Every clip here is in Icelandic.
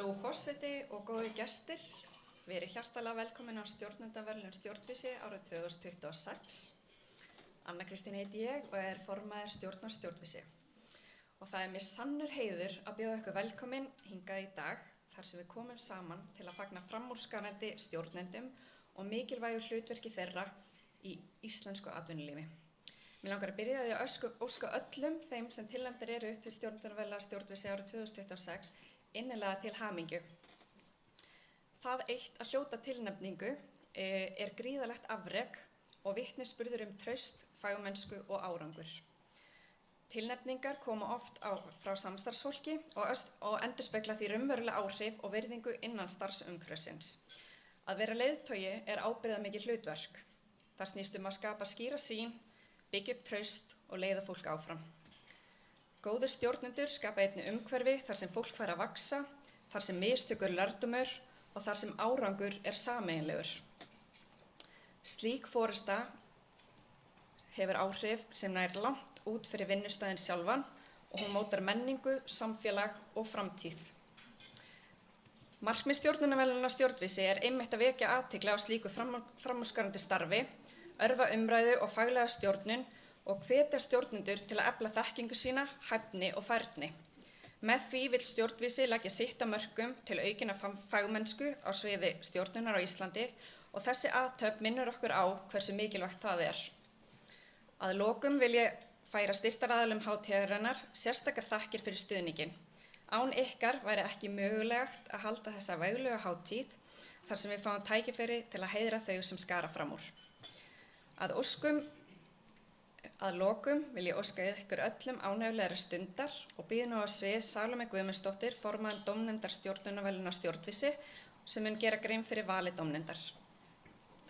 Frú forseti og góði gestir, við erum hjartalega velkomin á stjórnendaverðlaun Stjórnvísi árið 2026. Anna Kristín heiti ég og er formaður stjórnar Stjórnvísi. Og það er mér sannur heiður að bjóða ykkur velkomin hingað í dag þar sem við komum saman til að fagna framúrskarandi stjórnendum og mikilvægu hlutverki þeirra í íslensku atvinnulífi. Mér langar að byrja því að óska öllum þeim sem tilnefndir eru til stjórnendaverðlauna Stjórnvísi árið 2026 innilega til hamingju. Það eitt að hljóta tilnefningu er gríðarlegt afrek og vitnisburður traust, fagmennsku og árangur. Tilnefningar koma oft frá samstarfsfólki og endurspegla því raunveruleg áhrif og virðingu innan starfsumhverfisins. Að vera leiðtogi er ábyrgðarmikið hlutverk. Það snýst að skapa skýra sýn, byggja upp traust og leiða fólk áfram. Góðir stjórnendur skapa einnig umhverfi þar sem fólk fær að vaxa, þar sem mistök eru lærdómur og þar sem árangur er sameiginlegur. Slík forysta hefur áhrif sem nær langt út fyrir vinnustæðin sjálfan og hún mótar menningu, samfélag og framtíð. Markmið stjórnendaverðlauna Stjórnvísi er einmitt að vekja athygli á slíku framúrskarandi starfi, örva umræðu og faglega stjórnun og hvetja stjórnendur til að efla þekkingu sína, hæfni og færni. Með því vill Stjórnvísi leggja sitt af mörkum til aukinna fagmennsku á sviði stjórnunar á Íslandi og þessi athöfn minnir okkur á hversu mikilvægt það er. Að lokum vil ég færa styrktaraðilum hátíðarinnar sérstakar þakkir fyrir stuðninginn. Án ykkar væri ekki mögulegt að halda þessa veglega hátíð þar sem við fáum tækifæri til að heiðra þau sem skara fram úr. Að lokum vil ég óska ykkur öllum ánægjulegrar stundar og býð nú á svið Salóme Guðmundsdóttir, formaður dómnefndar stjórnendaverðlauna Stjórnvísi, sem mun gera grein fyrir vali dómnefndar.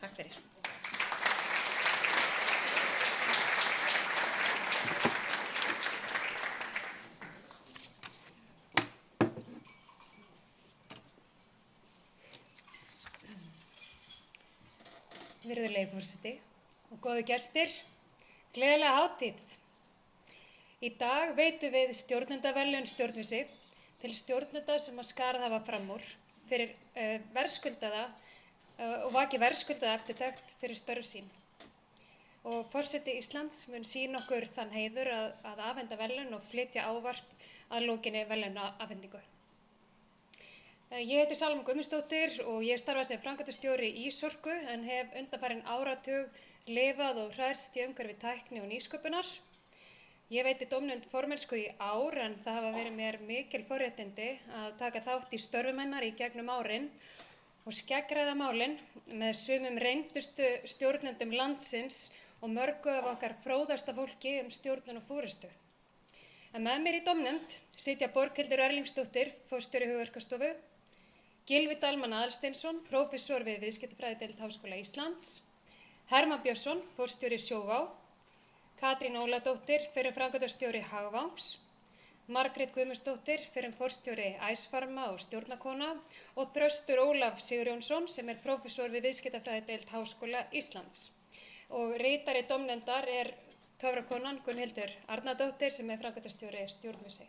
Takk fyrir. Virðulegi forseti og góðu gestir, gleðilega hátíð. Í dag veitum við stjórnendaverðlaun Stjórnvísi til stjórnenda sem að skarað hafa fram úr fyrir verðskuldaða og vakið verðskuldaða eftirtekt fyrir störf sín. Og forseti Íslands mun sýna okkur þann heiður að afhenda verðlaun og flytja ávarp að lokinni verðlaunaafhendingu. Ég heiti Salóme Guðmundsdóttir og ég starfa sem framkvæmdastjóri í Ísorku en hef undanfarinn áratug lifað og hræðst í umhverfi tækni og nýsköpunar. Ég veiti dómnefnd formennsku í ár en það hafa verið mér mikil forréttindi að taka þátt í störfum hennar í gegnum árin og skeggræða málin með sumum reyndustu stjórnendum landsins og mörgu af okkar fróðasta fólki stjórnun og forystu. En með mér í dómnefnd sitja Borghildur Erlingsdóttir, forstjóri Hugverkastofu, Gylfi Dalmann Aðalsteinsson, prófessor við Viðskiptafræðideild Háskóla Íslands, Hermann Björnsson, forstjóri Sjóvá, Katrín Óladóttir, fyrrum framkvæmdastjóri Hagvangs, Margrét Guðmundsdóttir, fyrrum forstjóri Æsfarma og stjórnarkona og Þröstur Ólaf Sigurjónsson sem er prófessor við Viðskiptafræðideild Háskóla Íslands. Og ritari dómnefndar er töfrakonan Gunnhildur Arnardóttir sem er framkvæmdastjóri Stjórnvísi.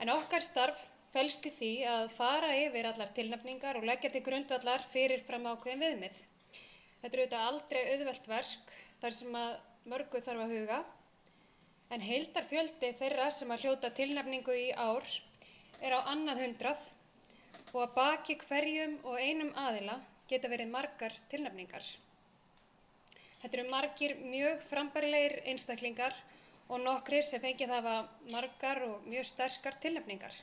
En okkar starf felst í því að fara yfir allar tilnefningar og leggja til grundvallar fyrir fram ákveðin viðmið. Þetta er auðvitað aldrei auðvelt verk þar sem að mörgu þarf að huga, en heildarfjöldi þeirra sem að hljóta tilnefningu í ár er á annað 100 og að baki hverjum og einum aðila geta verið margar tilnefningar. Þetta eru margir mjög frambærilegir einstaklingar og nokkrir sem fengið hafa margar og mjög sterkar tilnefningar.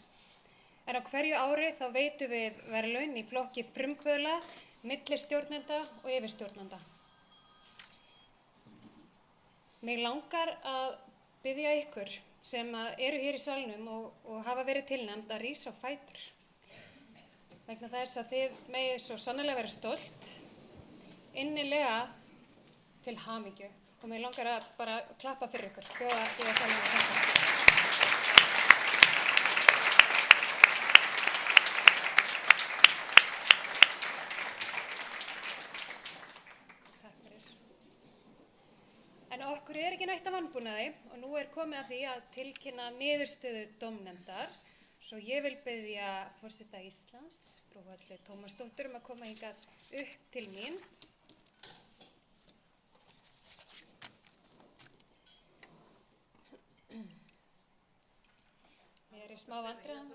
En á hverju ári þá veitum við verðlaun í flokki frumkvöðla, millistjórnenda og yfirstjórnenda. Mig langar að biðja ykkur sem eru hér í salnum og hafa verið tilnefnd að rísa á fætur. Vegna þess að þið megið svo sannarlega vera stolt, innilega til hamingju og mig langar að bara klappa fyrir ykkur. Bjóða sannarlega þetta. En okkur er ekki nætt að vanbúnaði og nú er komið að því að tilkynna niðurstöðu dómnefndar, Svo ég vil biðja forseta Íslands, frú Höllu Tómasdóttur, að koma hingað upp til mín. Ég er í smá vandræðum.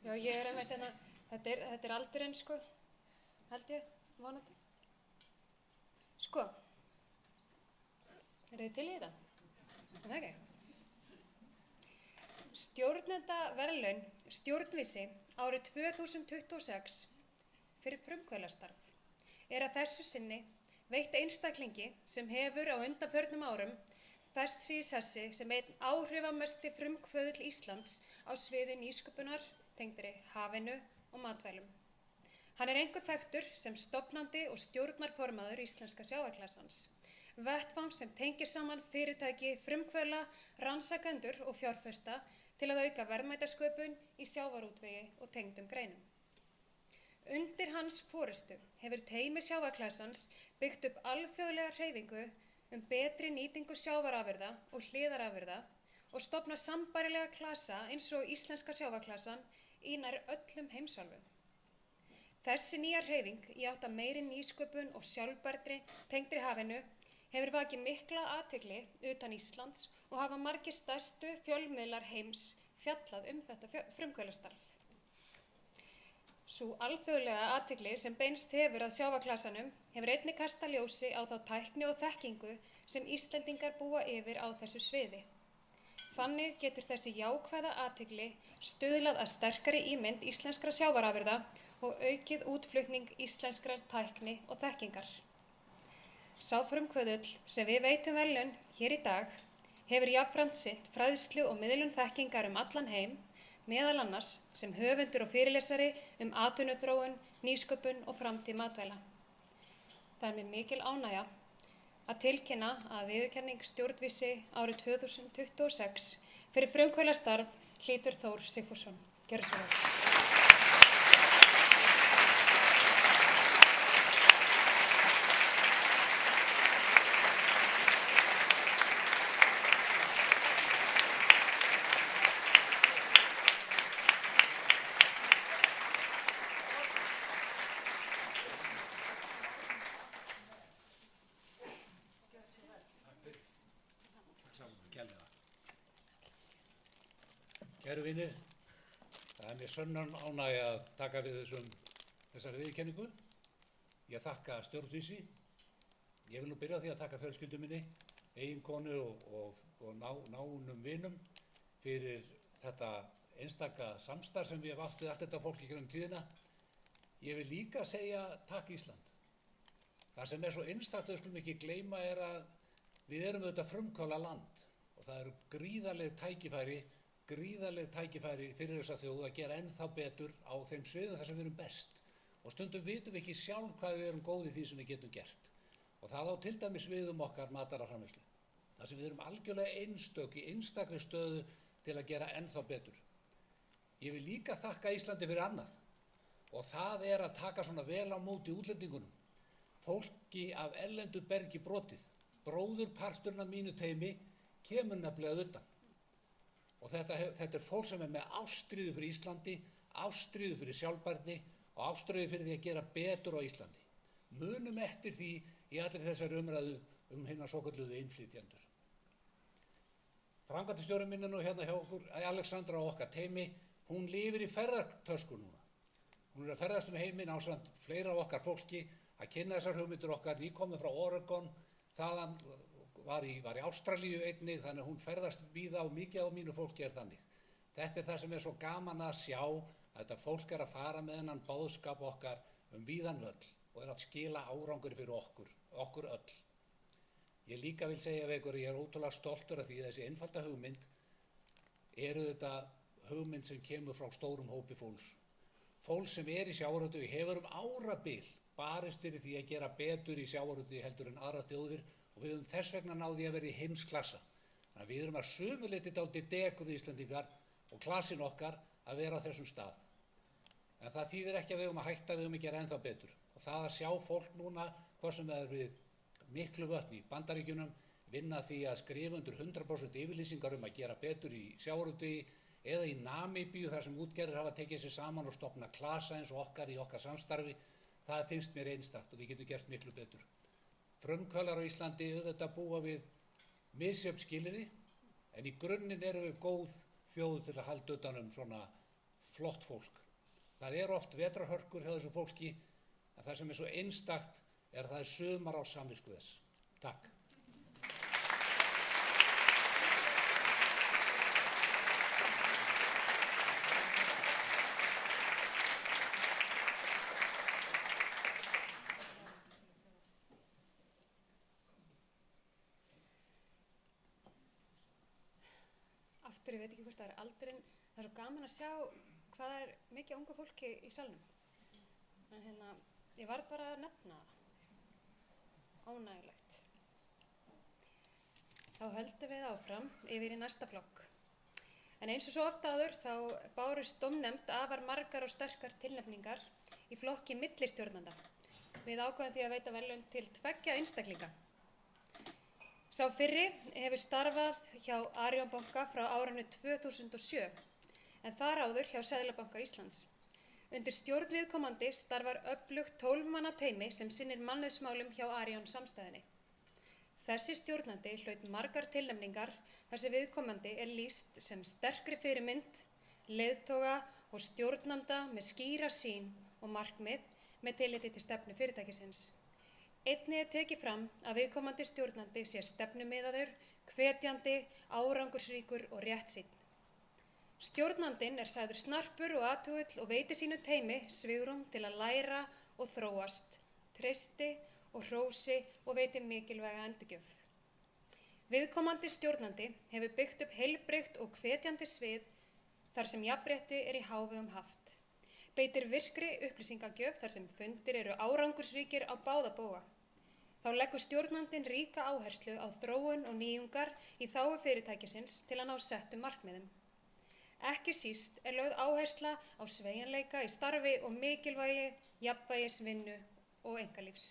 Já, ég er einmitt hérna, þetta er aldurinn, sko, held ég, vonandi. Sko, eru þið til í þetta? Er það ekki? Stjórnendaverðlaun stjórnvísi árið 2026 fyrir frumkvöðlastarf er að þessu sinni veitt einstaklingi sem hefur á undanförnum árum fest sig í sessi sem einn áhrifamesti frumkvöðull Íslands á sviði nýsköpunar, tengdri hafinu og matvælum. Hann er einkum þekktur sem stofnandi og stjórnarformaður íslenska sjávarklasans, vettvang sem tengir saman fyrirtæki, frumkvöðla, rannsakendur og fjárfesta til að auka verðmætasköpun í sjávarútvegi og tengdum greinum. Undir hans forystu hefur teymi sjávarklasans byggt upp alþjóðlega hreyfingu betri nýtingu sjávarafurða og hliðarafurða og stofna sambærilega klasa eins og íslenska sjávarklasan í nær öllum heimsálfum. Þessi nýja hreyfing í átt að meiri nýsköpun og sjálfbærni tengdri hafinu hefur vakið mikla athygli utan Íslands og hafa margir stærstu fjölmiðlar heims fjallað þetta frumkvöðlastarf. Sú alþjóðlega athygli sem beinst hefur að sjávarklasanum hefur einnig kastað ljósi á þá tækni og þekkingu sem Íslendingar búa yfir á þessu sviði. Þannig getur þessi jákvæða athygli stuðlað að sterkari ímynd íslenskra sjávarafurða og aukið útflutning íslenskrar tækni og þekkingar. Sá frumkvöðull sem við veitum verðlaun hér í dag hefur jafnframt sinnt fræðslu og miðlun þekkingar allan heim, meðal annars sem höfundur og fyrirlesari atvinnuþróun, nýsköpun og framtíð matvæla. Það er mér mikil ánægja að tilkynna að viðurkenning stjórnvísi árið 2026 fyrir frumkvöðlastarf hlýtur Þór Sigfússon. Gjörðu svo vel. Kæru vinir, það er mér sönnan ánægja að taka við þessari viðurkenningu. Ég þakka stjórnvísi. Ég vil nú byrja á því að þakka fjölskyldu minni, eiginkonu og nánum vinum fyrir þetta einstaka samstarf sem við hef átt við allt þetta fólk í gegnum tíðina. Ég vil líka segja takk Ísland. Það sem er svo einstakt, við skulum ekki gleyma, er að við erum auðvitað frumkvöðla land og það eru gríðarleg tækifæri fyrir þessa þjóð að gera ennþá betur á þeim sviðum þar sem við erum best. Og stundum vitum við ekki sjálf hvað við erum góð í því sem við getum gert. Og það á til dæmis við okkar mataraframleiðslu. Þar sem við erum algjörlega einstök í einstakri stöðu til að gera ennþá betur. Ég vil líka þakka Íslandi fyrir annað. Og það er að taka svona vel á móti útlendingunum. Fólki af erlendu bergi brotið. Bróðurparturinn af mínu teymi kemur nefnilega utan. Og þetta er fólk sem er með ástríðu fyrir Íslandi, ástríðu fyrir sjálfbærni og ástríðu fyrir því að gera betur á Íslandi. Munum eftir því í allir þessari umræðu hina svokölluðu innflytjendur. Framkvæmdastjórinn minn er nú hérna hjá okkur, Alexandra og okkar teymi, hún lifir í ferðartösku núna. Hún er að ferðast heiminn ásamt fleira af okkar fólki að kynna þessar hugmyndir okkar, nýkomið frá Oregon, þaðan var í Ástralíu einnig, þannig hún ferðast víða og mikið á mínu fólki er þannig. Þetta er það sem er svo gaman að sjá, að þetta fólk er að fara með þennan boðskap okkar víðan völl og er að skila árangri fyrir okkur öll. Ég líka vil segja við ykkur, ég er ótrúlega stoltur af því að þessi einfalda hugmynd þetta hugmynd sem kemur frá stórum hópi fólks. Fólk sem er í sjávarútvegi hefur árabil barist fyrir því að gera betur í sjávarútvegi heldur en aðrar þjóðir og við höfum þess vegna náði að vera í heimsklassa. Þannig að við erum að sumu leyti dálítið dekur Íslendingar og klasinn okkar að vera á þessum stað. En það þýðir ekki að við höfum að hætta, við höfum að gera ennþá betur. Og það að sjá fólk núna, hvað sem er við Mikluvötn í Bandaríkjunum, vinna því að skrifa undir 100% yfirlýsingar að gera betur í sjávarútvegi, eða í Namibíu þar sem útgerðir hafa tekið sér saman og stofna klasa eins og okkar í okkar samstarfi, það finnst mér einstakt og við getum gert miklu betur. Frumkvöðlar á Íslandi auðvitað búa við misjöfn skilyrði, en í grunninn erum við góð þjóð til að halda utan svona flott fólk. Það oft vetrarhörkur hjá þessu fólki, en það sem svo einstakt það sumar á samvisku þess. Takk. Aftur, ég veit ekki hvort það aldurinn, það svo gaman að sjá hvað mikið ungu fólki í salnum. En ég varð bara að nefna það. Ánægjulegt. Þá höldum við áfram yfir í næsta flokk. En eins og svo oft áður þá bárust dómnefnd afar margar og sterkar tilnefningar í flokki millistjórnanda. Við ákváðum því að veita verðlaun til 2 einstaklinga. Sá fyrri hefur starfað hjá Arion banka frá árinu 2007, en þar áður hjá Seðlabanka Íslands. Undir stjórn viðkomandi starfar öflugt 12 manna teymi sem sinnir mannauðsmálum hjá Arion samstæðunni. Þessi stjórnandi hlaut margar tilnefningar þar sem viðkomandi lýst sem sterkri fyrirmynd, leiðtoga og stjórnanda með skýra sýn og markmið með tilliti til stefnu fyrirtækisins. Einnig tekið fram að viðkomandi stjórnandi sé stefnumiðaður, hvetjandi, árangursríkur og réttsýnn. Stjórnandinn sagður snarpur og athugull og veitir sínu teymi svigrúm til að læra og þróast, treysti og hrósi og veiti mikilvæga endurgjöf. Viðkomandi stjórnandi hefur byggt upp heilbrigt og hvetjandi svið þar sem jafnrétti í hávegum haft. Beitir virkri upplýsingagjöf þar sem fundir árangursríkir á báða bóga. Þá leggur stjórnandinn ríka áherslu á þróun og nýjungar í þágu fyrirtækisins til að ná settum markmiðum. Ekki síst lögð áhersla á sveigjanleika í starfi og mikilvægi, jafnvægisvinnu og einkalífs.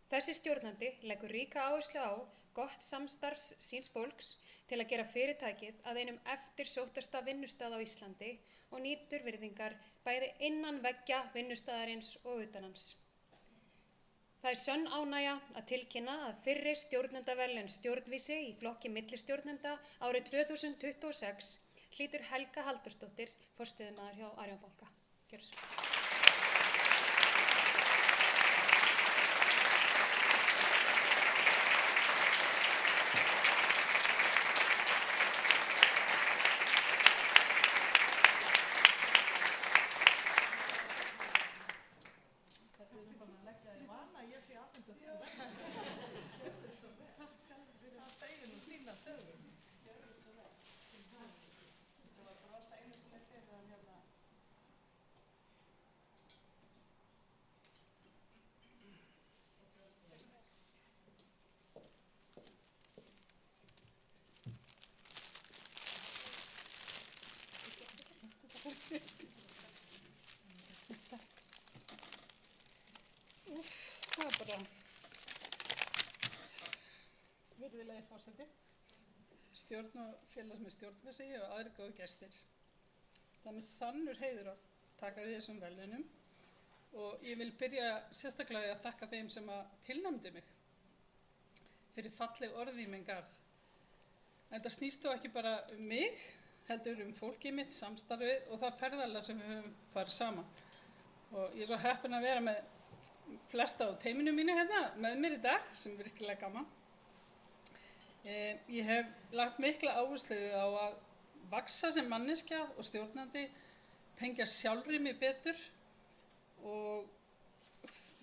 Þessi stjórnandi leggur ríka áherslu á gott samstarfs síns fólks til að gera fyrirtækið að einum eftirsóttasta vinnustað á Íslandi og nýtur virðingar bæði innan veggja vinnustaðarins og utan hans. Það sönn ánægja að tilkynna að fyrri stjórnendaverðlaun stjórnvísi í flokki millistjórnenda árið 2026 hlýtur Helga Halldórsdóttir, forstöðumaður hjá Arion banka. Gjörðu svo. Það bara virðulegi forseti, stjórn og félagsmenn stjórnvísi og aðrir góðir gestir. Það er mér sannur heiður að taka við þessum verðlaunum og ég vil byrja sérstaklega að þakka þeim sem að tilnefndu mig fyrir falleg orð í minn garð. En það snýst þó ekki bara mig, heldur fólkið mitt, samstarfið og það ferðalag sem við höfum farið saman. Og ég svo heppin að vera með flesta á teyminu mínu með mér í dag, sem er virkilega gaman. Ég hef lagt mikla áherslu á að vaxa sem manneskja og stjórnandi, tengja sjálfri mig betur og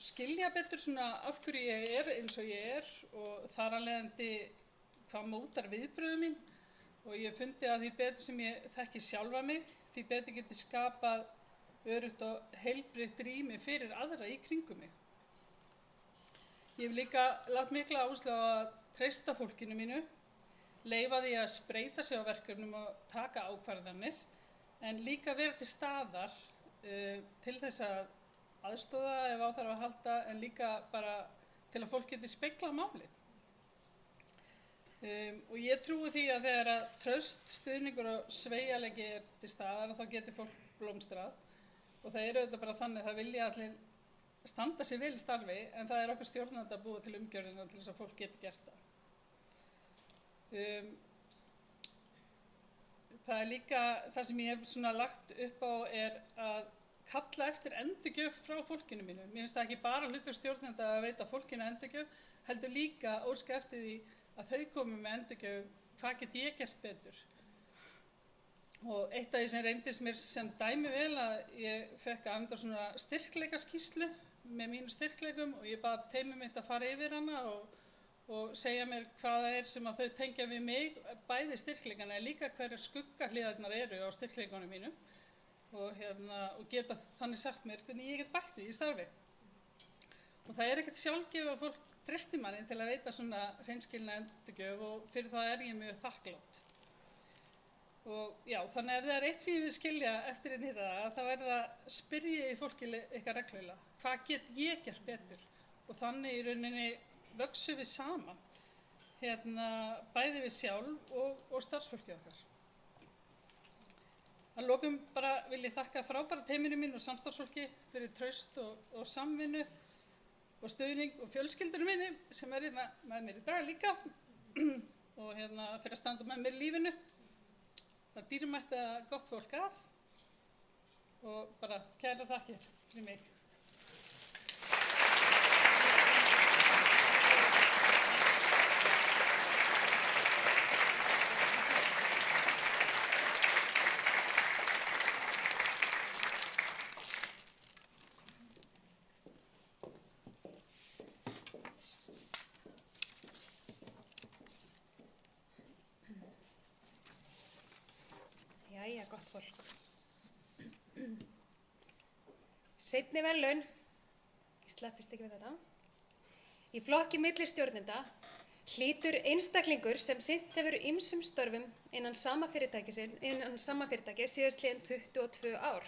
skilja betur af hverju ég eins og ég og þar af leiðandi hvað mótar viðbrögðu mín. Og ég fundi að því betur sem ég þekki sjálfa mig, því betur geti skapað öruggt og heilbrigt rými fyrir aðra í kringum mig. Ég hef líka lagt mikla áherslu á að treysta fólkinu mínu, leyfa því að spreyta sig á verkefnum og taka ákvarðanir, en líka vera til staðar til þess að aðstoða ef á þarf að halda, en líka bara til að fólk geti speglað málið. Og ég trúi því að þegar að traust, stuðningur og sveigjanleiki til staðar þá getur fólk blómstrað og það auðvitað bara þannig að það vilja allir standa sig vel í starfi en það okkar stjórnandi að búa til umgjörðina til þess að fólk geti gert það. Það líka það sem ég hef svona lagt upp á að kalla eftir endurgjöf frá fólkinu mínu. Mér finnst það ekki bara hlutverk stjórnenda að veita fólkinu endurgjöf, heldur líka óska eftir því að þau komi með endurgjöf, hvað get ég gert betur. Og eitt af því sem reyndist mér sem dæmi vel að ég fekk að afhenda svona styrkleikaskýrslu með mínu styrkleikum og ég bað teymið mitt að fara yfir hana og segja mér hvað það sem að þau tengja við mig, bæði styrkleikana en líka hverjar skuggahliðarnar eru á styrkleikunum mínum og geta þannig sagt mér hvernig ég get bætt því í starfi. Og það ekkert sjálfgefið að fólk treysti manni til að veita svona hreinskilna endurgjöf og fyrir það ég mjög þakklátt. Og já, þannig ef það eitt sem ég vil skilja eftir einn hitta það að spyrja í fólki eitthvað reglulega. Hvað get ég gert betur? Og þannig í rauninni vöxum við saman, bæði við sjálf og starfsfólkið okkar. Að lokum bara vil ég þakka frábæra teyminu mín og samstarfsfólki fyrir traust og samvinnu og stuðning og fjölskyldunum minni sem hérna með mér í dag líka og fyrir að standa með mér í lífinu. Það dýrmætt að gott fólk að og bara kæra þakkir fyrir mig. Jæja, gott fólk. Seinni verðlaun, ég sleppist ekki við þetta. Í flokki milli stjórnenda hlýtur einstaklingur sem sinnt hefur ýmsum störfum innan sama fyrirtæki síðastliðin 22 ár.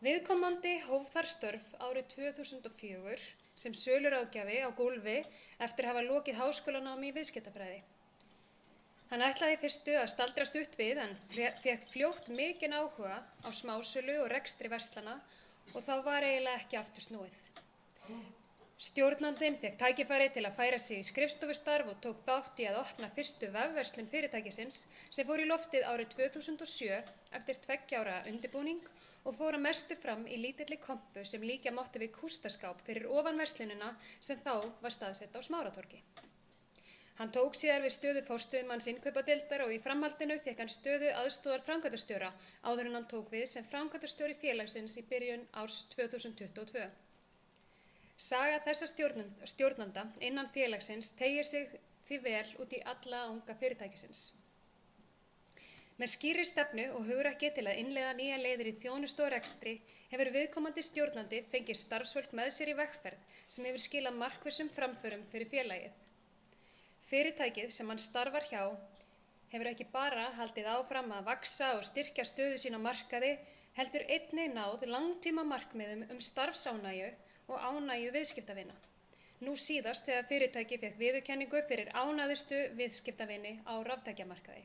Viðkomandi hóf þar störf árið 2004 sem söluráðgjafi á gólfi eftir að hafa lokið háskólanámi í viðskiptafræði. Hann ætlaði í fyrstu að staldra stutt við en fékk fljótt mikinn áhuga á smásölu og rekstri verslana og þá var eiginlega ekki aftur snúið. Stjórnandinn fékk tækifæri til að færa sig í skrifstofustarf og tók þátt í að opna fyrstu vefverslun fyrirtækisins sem fór í loftið árið 2007 eftir 2 ára undirbúning og fór að mestu fram í lítilli kompu sem líkja mátti við kústaskáp fyrir ofan verslunina sem þá var staðsett á Smáratorgi. Hann tók síðar við stöðu forstöðumanns innkaupadeildar og í framhaldinu fékk hann stöðu aðstoðar framkvæmdastjóra áður en hann tók við sem framkvæmdastjóri félagsins í byrjun árs 2022. Saga þessa stjórnanda innan félagsins teygir sig því vel út í alla anga fyrirtækisins. Með skýrri stefnu og hugrekki til að innleiða nýja leiðir í þjónustu og rekstri hefur viðkomandi stjórnandi fengið starfsfólk með sér í vegferð sem hefur skilað markvissum framförum fyrir félagið. Fyrirtækið sem hann starfar hjá hefur ekki bara haldið áfram að vaxa og styrkja stöðu sín á markaði, heldur einnig náð langtíma markmiðum starfsánægju og ánægju viðskiptavina. Nú síðast þegar fyrirtækið fékk viðurkenningu fyrir ánægðustu viðskiptavini á raftækjamarkaði.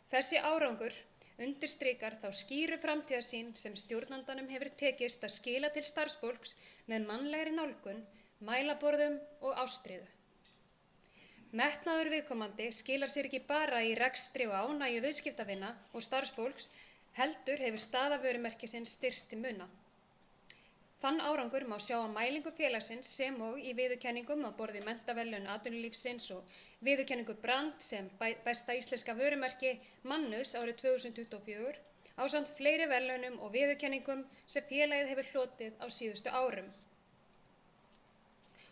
Þessi árangur undirstrikar þá skýru framtíðarsýn sem stjórnandanum hefur tekist að skila til starfsfólks með mannlegri nálgun, mælaborðum og ástríðu. Metnaður viðkomandi skilar sér ekki bara í rekstri og ánægju viðskiptavina og starfsfólks, heldur hefur staða vörumerkisins styrkst til muna. Þann árangur má sjá á mælingu félagsins sem og í viðurkenningum á borði menntaverðlaun atvinnulífsins og viðurkenningu Brand sem besta íslenska vörumerki Mannus árið 2024 ásamt fleiri verðlaunum og viðurkenningum sem félagið hefur hlotið á síðustu árum.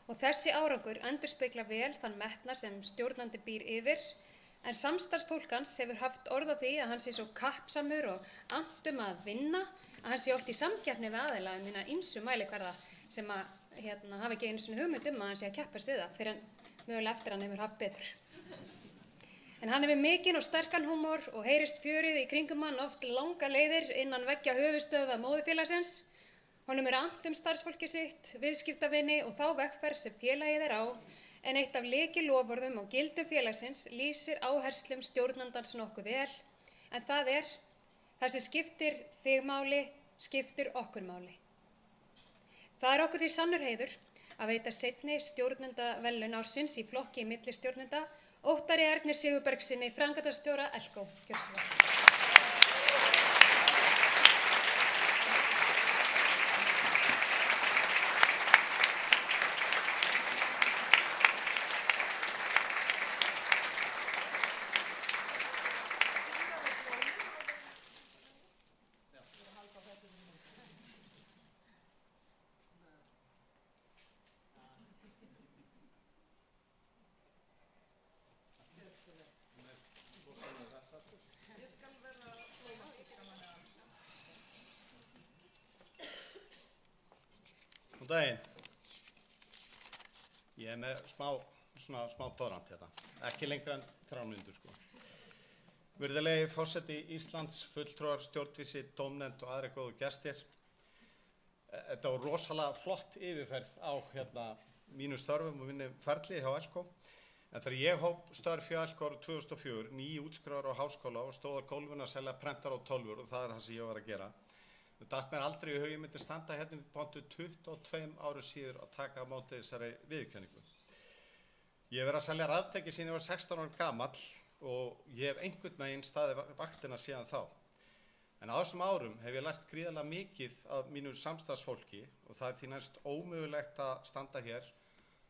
Og þessi árangur endurspeglar vel þann metnað sem stjórnandi býr yfir, en samstarfsfólk hans hefur haft orð á því að hann sé svo kappsamur og annt að vinna, að hann sé oft í samkeppni við aðila mína ýmsu mælikvarða sem hafa ekki einu sinni hugmynd að hann sé að keppast við það, fyrir en mögulega eftir hann hefur haft betur. En hann hefur mikinn og sterkan húmor og heyrist fjörið í kringum hann oft langa leiðir innan veggja höfuðstöðva móðurfélagsins. Honum annt starfsfólkið sitt, viðskiptavini og þá vegferð sem félagið á, en eitt af lykilloforðum og gildum félagsins lýsir áherslum stjórnandans nokkuð vel, en það er: það sem skiptir þig máli, skiptir okkur máli. Það er okkur því sannur heiður að veita seinni stjórnendaverðlaun ársins í flokki millistjórnenda Óttari Erni Sigurbergssyni, framkvæmdastjóra Elko. Gjörðu svo vel. Góðan daginn. Ég er með smá doðrant hérna, ekki lengra en 3 mínútur sko. Virðulegi forseti Íslands, fulltrúar, stjórnvísi, dómnefnd og aðrir góðu gestir. Þetta var rosalega flott yfirferð á mínu störfum og minni ferli hjá Elko. En þegar ég hóf störf hjá Elko árið 2004, nýútskrifaður á háskóla og stóð á gólfinu að selja prentar og tölvur og það er það sem ég var að gera. Það datt mér aldrei í hug ég myndi standa hérna í pontu 22 árum síður að taka á móti þessari viðurkenningu. Ég hef verið að selja raftæki síðan ég var 16 ára gamall og ég hef einhvern veginn staðið vaktina síðan þá. En á þessum árum hef ég lært gríðarlega mikið af mínu samstarfsfólki og það er því næst ómögulegt að standa hér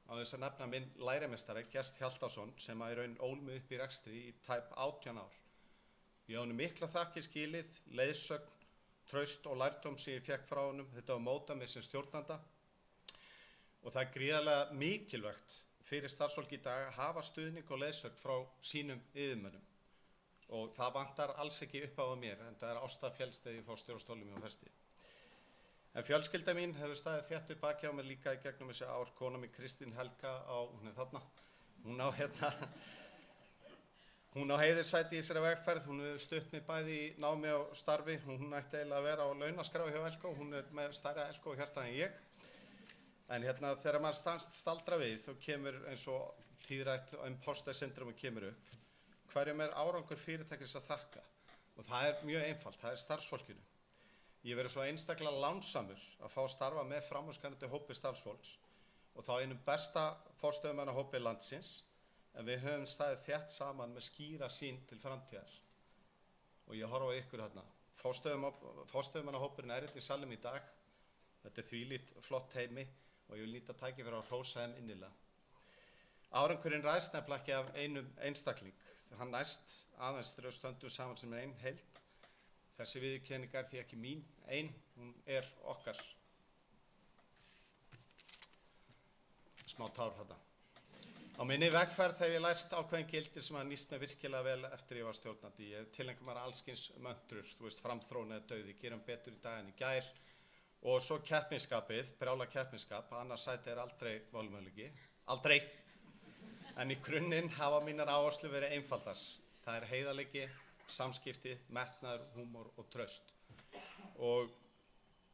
á þess að nefna minn lærimeistari Gest Hjaltason sem að í raun ól mig upp í rekstri í tæp 18 ár. Ég á honum mikla þakkir skilið, leiðsögn, traust og lærdóm sem ég fekk frá honum. Þetta var mótað mig sem stjórnanda og það er gríðarlega mikilvægt fyrir starfsfólk í dag að hafa stuðning og leiðsögn frá sínum yfirmönnum og það vantar alls ekki upp á mér en það er Ásta Fjells þegar ég fór stjórastólum hjá Festi. En fjölskylda mín hefur staðið þétt við baki á mér líka í gegnum þessi ár. Kona mín Kristín Helga hún er þarna, hún á heiðursæti í þessari vegferð, hún hefur stutt mig bæði í námi og starfi, hún ætti eiginlega að vera á launaskrá hjá Elko, hún er með stærra Elko hjarta en ég. En þegar maður staldra við þá kemur eins og tíðrætt imposter syndrom kemur upp. Hverjum er árangur fyrirtækis að þakka? Og það er mjög einfalt, það er starfsfólkinu. Ég hef verið svo einstaklega lánsamur að fá að starfa með framúrskarandi hópi starfsfólks og þá einum besta forstöðumannahópi landsins. En við höfum staðið þétt saman með skýra sýn til framtíðar. Og ég horfa á ykkur hérna. Forstöðumannahópurinn er hérna í salnum í dag. Þetta er þvílíkt flott heimi og ég vil nýta tækifæri að hrósa þeim innilega. Árangurinn ræðst nefnilega ekki af einum einstakling. Hann næst aðeins þegar við stöndum saman sem einn heild. Þessi viðurkenning er því ekki mín ein, hún er okkar. Smá tár hérna. Á minni vegferð hef ég lært ákveðin gildir sem að nýst mig virkilega vel eftir ég var stjórnandi. Ég tilengja mér alskins möntrur, framþróun eða dauði, gerum betur í dag en í gær. Og svo keppnisskapið, brjála keppnisskap, annars sæti er aldrei valmöguleiki. Aldrei. En í grunninn hafa mínar áherslur verið einfaldar. Það er heiðarleiki, samskipti, metnaður, húmor og traust. Og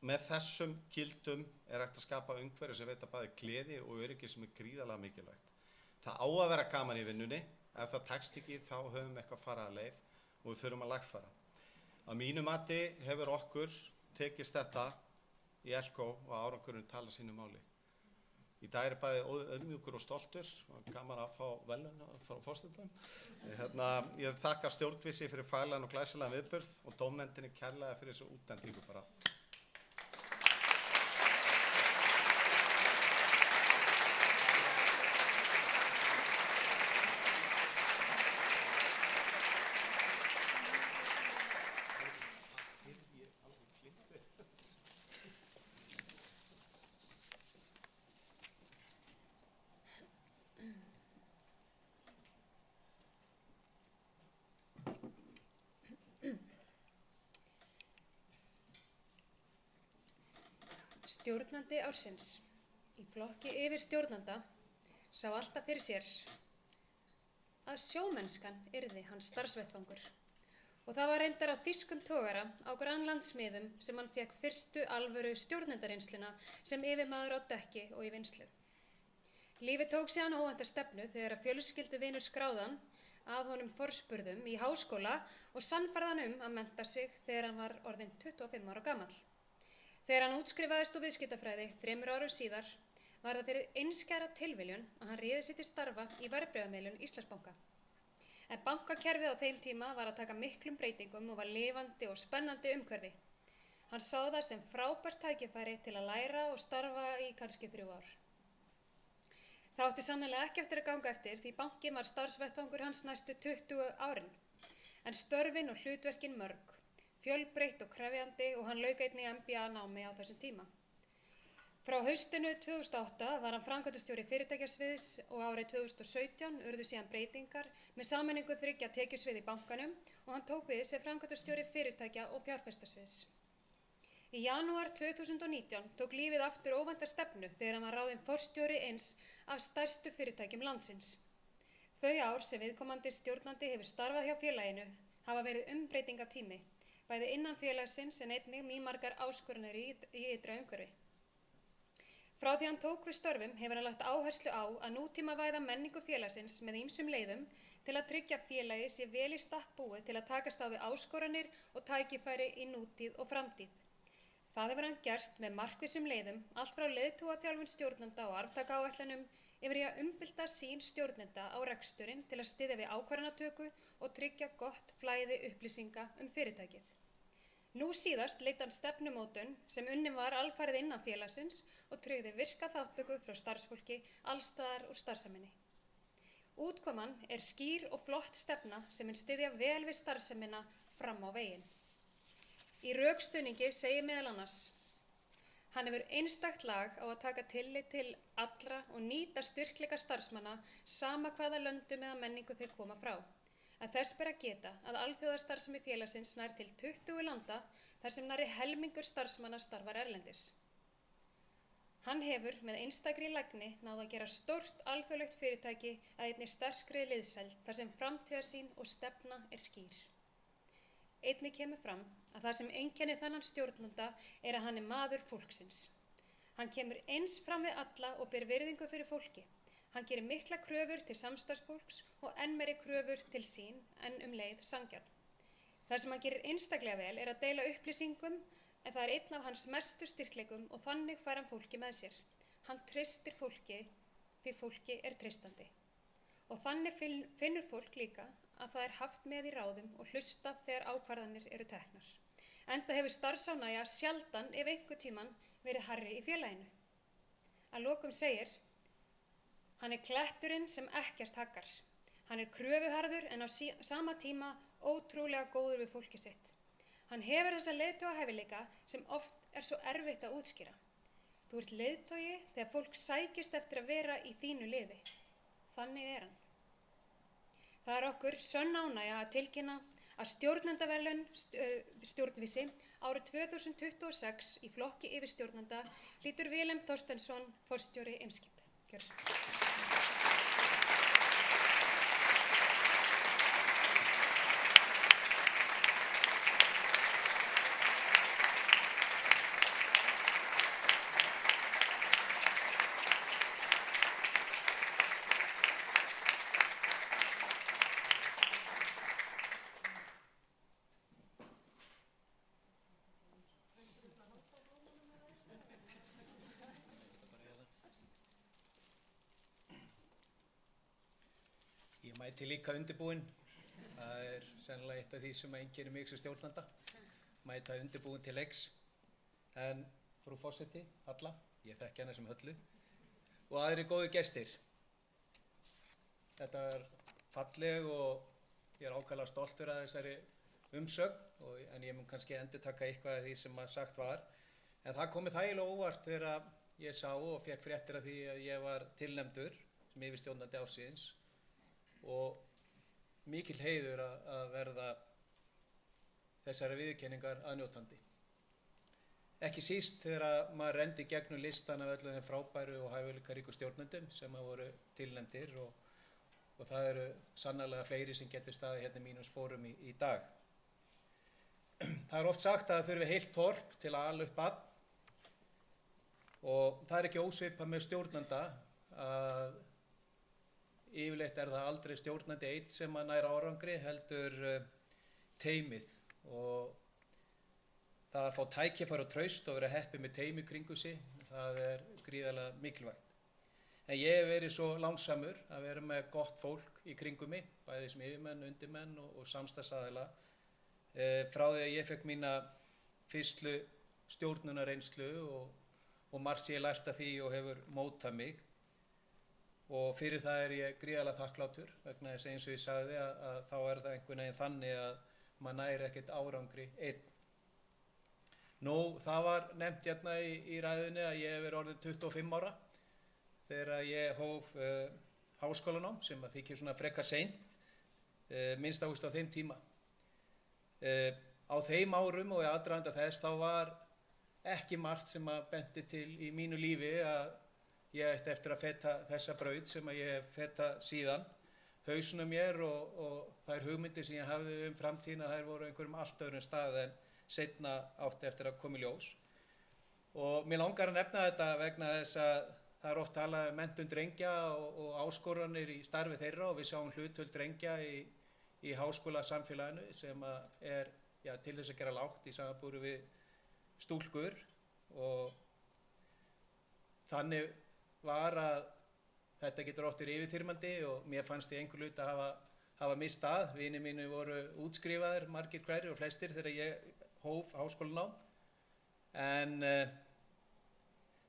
með þessum gildum er hægt að skapa umhverfi sem veita bæði gleði og öryggi sem er gríðarlega mikilvægt. Það á að vera gaman í vinnunni, ef það tekst ekki þá höfum við eitthvað að fara að leið og við þurfum að lagfæra. Að mínu mati hefur okkur tekist þetta í Elko og árangurinn tala sínu máli. Í dag er bæði auðmjúkur og stoltur og gaman að fá verðlaun frá forsetanum. Ég þakka stjórnvísi fyrir faglegan og glæsilegan viðburð og dómnefndinni kærlega fyrir þessu útendingu bara. Stjórnandi ársins í flokki yfir stjórnanda sá alltaf fyrir sér að sjómennskan yrði hans starfsvettvangur og það var reyndar á þýskum togara á Grænlandsmiðum sem hann fékk fyrstu alvöru stjórnendarreynsluna sem yfirmaður á dekki og í vinnslu. Lífið tók síðan óvænta stefnu þegar að fjölskylduvinur skráðan að honum forspurðum í háskóla og sannfærði hann að mennta sig þegar hann var orðinn 25 ára gamall. Þegar hann útskrifaðist úr viðskiptafræði 3 árum síðar var það fyrir einskæra tilviljun að hann réði sig til starfa í verðbréfamiðlun Íslandsbanka. En bankakerfið á þeim tíma var að taka miklum breytingum og var lifandi og spennandi umhverfi. Hann sá það sem frábært tækifæri til að læra og starfa í kannski 3 ár. Það átti sannarlega ekki eftir að ganga eftir því bankinn var starfsvettvangur hans næstu 20 árin. En störfin og hlutverkin mörg, fjölbreytt og krefjandi og hann lauk einnig MBA-námi á þessum tíma. Frá haustinu 2008 var hann framkvæmdastjóri fyrirtækjasviðs og árið 2017 urðu síðan breytingar með sameiningu 3 tekjusvið í bankanum og hann tók við sem framkvæmdastjóri fyrirtækja og fjárfestasviðs. Í janúar 2019 tók lífið aftur óvænta stefnu þegar hann var ráðinn forstjóri eins af stærstu fyrirtækjum landsins. Þau ár sem viðkomandi stjórnandi hefur starfað hjá félaginu hafa verið umbreytingatími, bæði innan félagsins en einnig mýmargar áskoranir í ytra umhverfi. Frá því hann tók við störfum hefur hann lagt áherslu á að nútímavæða menningu félagsins með ýmsum leiðum til að tryggja félagið sé vel í stakk búið til að takast á við áskoranir og tækifæri í nútíð og framtíð. Það hefur hann gert með markvissum leiðum, allt frá leiðtogþjálfun stjórnenda og arftakaáætlunum yfir í að umbylta sýn stjórnenda á reksturinn til að styðja við ákvarðanatöku og tryggja gott flæði upplýsinga fyrirtækið. Nú síðast leiddi hann stefnumótun sem unnin var alfarið innan félagsins og tryggði virka þátttöku frá starfsfólki allstaðar úr starfseminni. Útkoman er skýr og flott stefna sem mun styðja vel við starfsemina fram á veginn. Í rökstuðningi segir meðal annars: hann hefur einstakt lag á að taka tillit til allra og nýta styrkleika starfsmanna sama hvaða löndum eða menningu þeir koma frá. En þess ber að geta að alþjóðastarfsemi félagsins nær til 20 landa þar sem nærri helmingur starfsmanna starfar erlendis. Hann hefur með einstakri lagni náð að gera stórt alþjóðlegt fyrirtæki að einnig sterkri liðsæld þar sem framtíðarsýn og stefna er skýr. Einnig kemur fram að það sem einkennir þennan stjórnanda er að hann er maður fólksins. Hann kemur eins fram við alla og ber virðingu fyrir fólki. Hann gerir mikla kröfur til samstarfsfólks og enn meiri kröfur til sín en leið sanngjarn. Það sem hann gerir einstaklega vel er að deila upplýsingum en það er einn af hans mestu styrkleikum og þannig fær hann fólki með sér. Hann treystir fólki því fólki er treystandi. Og þannig finnur fólk líka að það er haft með í ráðum og hlusta þegar ákvarðanir eru teknar. Enda hefur starfsánægja sjaldan ef einhver tíman verið hærri í félaginu. Að lokum segir: hann er kletturinn sem ekkert haggar. Hann er kröfuharður en á sama tíma ótrúlega góður við fólki sitt. Hann hefur þessa leiðtogahæfileika sem oft er svo erfitt að útskýra. Þú ert leiðtogi þegar fólk sækist eftir að vera í þínu liði. Þannig er hann. Það er okkur sönn ánægja að tilkynna að stjórnendaverðlaun stjórnvísi árið 2026 í flokki yfirstjórnenda hlýtur Vilhelm Þorsteinsson, forstjóri Eimskip. Gjörðu svo vel. Ég mæti líka undirbúinn. Það er sennilega eitt af því sem einkennir mig sem stjórnanda. Mæta undirbúinn til leiks. En frú forseti, Halla, ég þekki hana sem Höllu, og aðrir góðu gestir. Þetta er falleg og ég er ákaflega stoltur af þessari umsögn, en ég mun kannski endurtaka eitthvað af því sem sagt var. En það komið þægilega óvart þegar ég sá og fékk fréttir af því að ég var tilnefndur sem yfirstjórnandi ársins og mikill heiður að verða þessari viðurkenningar aðnjótandi. Ekki síst þegar maður renndi gegnum listan af öllum þeim frábæru og hæfileikaríku stjórnendum sem voru tilnefndir og það eru sannarlega fleiri sem getur staðið hérna í mínum spórum í dag. Það er oft sagt að það þurfi heilt þorp til að ala upp barn og það er ekki ósvipað með stjórnanda að yfirleitt er það aldrei stjórnandi einn sem að nær árangri, heldur teymið, og það að fá tækifæri og traust og vera heppið með teymi kringu sig, það er gríðarlega mikilvægt. En ég hef verið svo lánsamur að vera með gott fólk í kringum mig, bæði sem yfirmenn, undirmenn og samstarfsaðila. Frá því að ég fekk mína fyrstu stjórnunarreynslu og margt sem ég lært af því og hefur mótað mig. Og fyrir það er ég gríðarlega þakklátur, vegna þess eins og ég sagði að þá er það einhvern veginn þannig að maður næri ekkert árangri einn. Nú, það var nefnt hérna í ræðunni að ég hef verið orðinn 25 ára þegar ég hóf háskólanám, sem að þykir svona frekar seint, minnst águst á þeim tíma. Á þeim árum og í aðdraganda þess þá var ekki margt sem að benti til í mínu lífi að ég ætti eftir að feta þessa braut sem að ég hef feta síðan. Hausinn á mér og þær hugmyndir sem ég hafði framtíðina, þær voru einhverjum allt öðrum stað en seinna átti eftir að koma í ljós. Og mér langar að nefna þetta vegna þess að það er oft talað um menntun drengja og áskoranir í starfi þeirra, og við sjáum hlutföll drengja í háskólasamfélaginu sem er til þess að gera lágt í samanburði við stúlkur, og þannig var að þetta getur oft verið yfirþyrmandi og mér fannst ég einhver hluta hafa misst að. Vinir mínir voru útskrifaðir, margir hverjir og flestir, þegar ég hóf háskólanám. En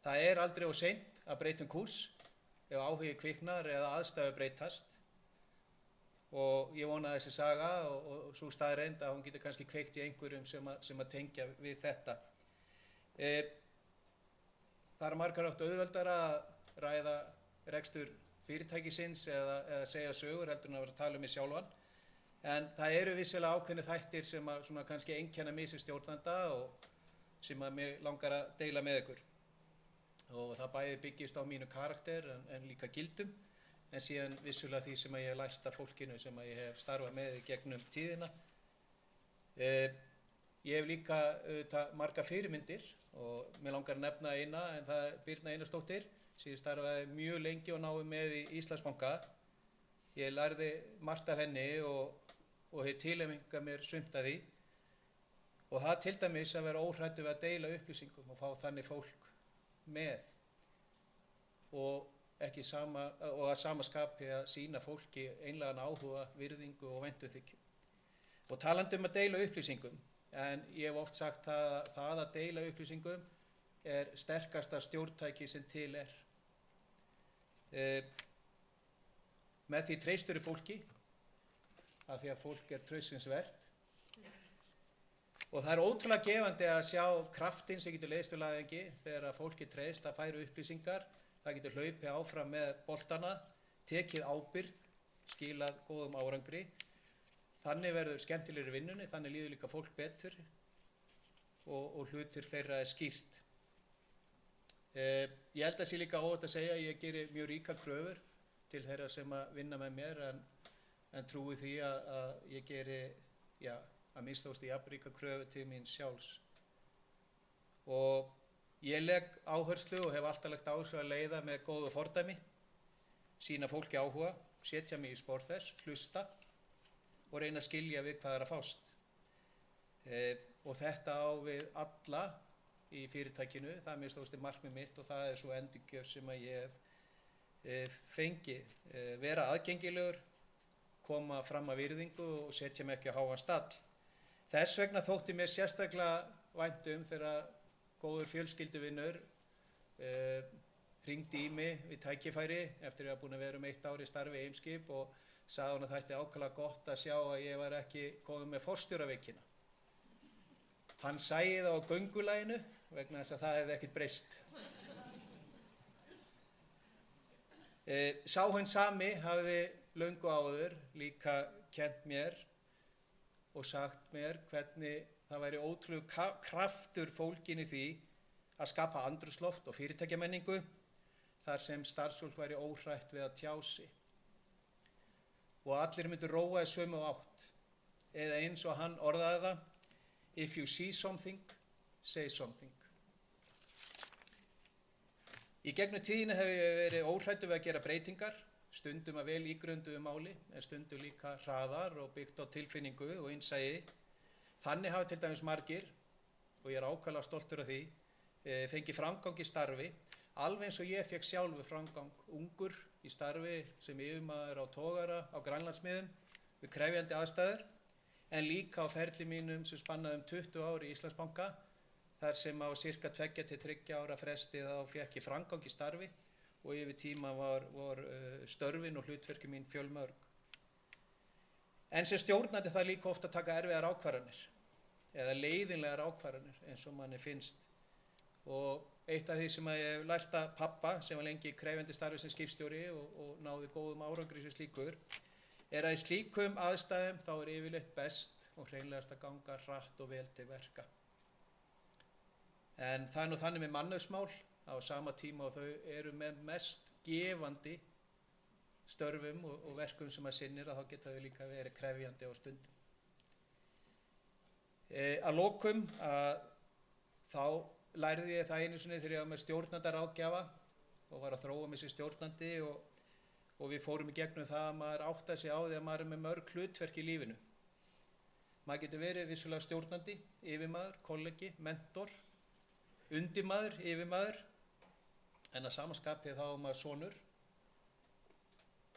það er aldrei of seint að breyta kúrs ef áhugi kviknar eða aðstæður breytast. Og ég vona að þessi saga og svo staðreynd að hún getur kannski kveikt í einhverjum sem að tengja við þetta. Það er margar oft auðveldara að ræða rekstur fyrirtækisins eða segja sögur heldur en að vera að tala um mig sjálfan. En það eru vissilega ákveðnir þættir sem að svona kannski einkenna mig sem stjórnanda og sem að mig langar að deila með ykkur. Og það bæði byggist á mínu karakter en líka gildum, en síðan vissulega því sem að ég hef lært af fólkinu sem að ég hef starfað með í gegnum tíðina. Ég hef líka marga fyrirmyndir og mér langar að nefna eina, en það er Birna Einarsdóttir, sem ég starfaði mjög lengi og náði með í Íslandsbanka. Ég lærði margt af henni og hef tileinkað mér sumt af því. Og það til dæmis að vera óhræddur við að deila upplýsingum og fá þannig fólk með. Og að sama skapi að sýna fólki einlægan áhuga, virðingu og væntumþykju. Og talandi um að deila upplýsingum, en ég hef oft sagt það að deila upplýsingum er sterkasta stjórntæki sem til er. Með því treystur fólki, af því að fólk er traustsins vert. Og það er ótrúlega gefandi að sjá kraftinn sem getur leiðstöðlaðingi þegar að fólki treyst að færa upplýsingar. Það getur hlaupið áfram með boltana, tekið ábyrgð, skilað góðum árangri. Þannig verður skemmtilegri í vinnunni, þannig líður líka fólk betur og hlutur þeirra er skýrt. Ég held að sé líka óhætt að segja að ég geri mjög ríkar kröfur til þeirra sem að vinna með mér, en trúi því að ég geri, að minnsta kosti jafn ríkar kröfur til mín sjálfs. Og ég legg áherslu og hef alltaf lagt áherslu að leiða með góðu fordæmi, sýna fólki áhuga, setja mig í spor þess, hlusta og reyna að skilja við hvað er að fást. Og þetta á við alla í fyrirtækinu, það er minnst ástu markmið mitt og það er svo endurgjöf sem að ég hef fengið. Vera aðgengilegur, koma fram að virðingu og setja mig ekki á háan stall. Þess vegna þótti mér sérstaklega vænt þegar góður fjölskylduvinur hringdi í mig við tækifæri eftir að hafa búin að vera 1 ár í starfi í Eimskip og sagði hún að það ætti ákaflega gott að sjá að ég var ekki kominn með forstjóraveikina. Hann sæi það á göngulaginu vegna þess að það hefði ekkert breyst. Sá hinn sami hafði löngu áður líka kennt mér og sagt mér hvernig það væri ótrúlegur kraftur fólginn í því að skapa andrúmsloft og fyrirtækjamenningu þar sem starfsfólk væri óhrætt við að tjá sig. Og allir myndu róa í sömu átt, eða eins og hann orðaði það, if you see something, say something. Í gegnum tíðina hef ég verið óhræddur við að gera breytingar, stundum að vel ígrunduðu máli, en stundum líka hraðar og byggt á tilfinningu og innsæi. Þannig hafa til dæmis margir, og ég er ákaflega stoltur af því, fengið framgang í starfi, alveg eins og ég fekk sjálfur framgang ungur í starfi sem yfirmaður á togara á Grænlandsmiðum við krefjandi aðstæður, en líka á ferli mínum sem spannaði 20 ár í Íslandsbanka, þar sem á cirka 2 til 3 ára fresti þá fékk ég framgang í starfi og yfir tíma var störfin og hlutverki mín fjölmörg. En sem stjórnandi það líka ofta að taka erfiðar ákvarðanir eða leiðinlegar ákvarðanir eins og manni finnst. Og eitt af því sem ég hef lært af pabba sem var lengi í krefjandi starfi sem skipstjóri og náði góðum árangri sem slíkur, er að í slíkum aðstæðum þá er yfirleitt best og hreinlegast að ganga hratt og vel til verka. En það er nú þannig með mannauðsmál á sama tíma og þau eru með mest gefandi störfum og verkum sem að sinnir að þá geta þau líka verið krefjandi á stundum. Að lokum þá lærði ég það einu sinni þegar ég var með stjórnandaráðgjafa og var að þróa mig sem stjórnandi og við fórum í gegnum það að maður áttaði sig á því að maður er með mörg hlutverk í lífinu. Maður getur verið vissulega stjórnandi, yfirmaður, kollegi, mentor, undirmaður, yfirmaður, en að sama skapi þá er maður sonur,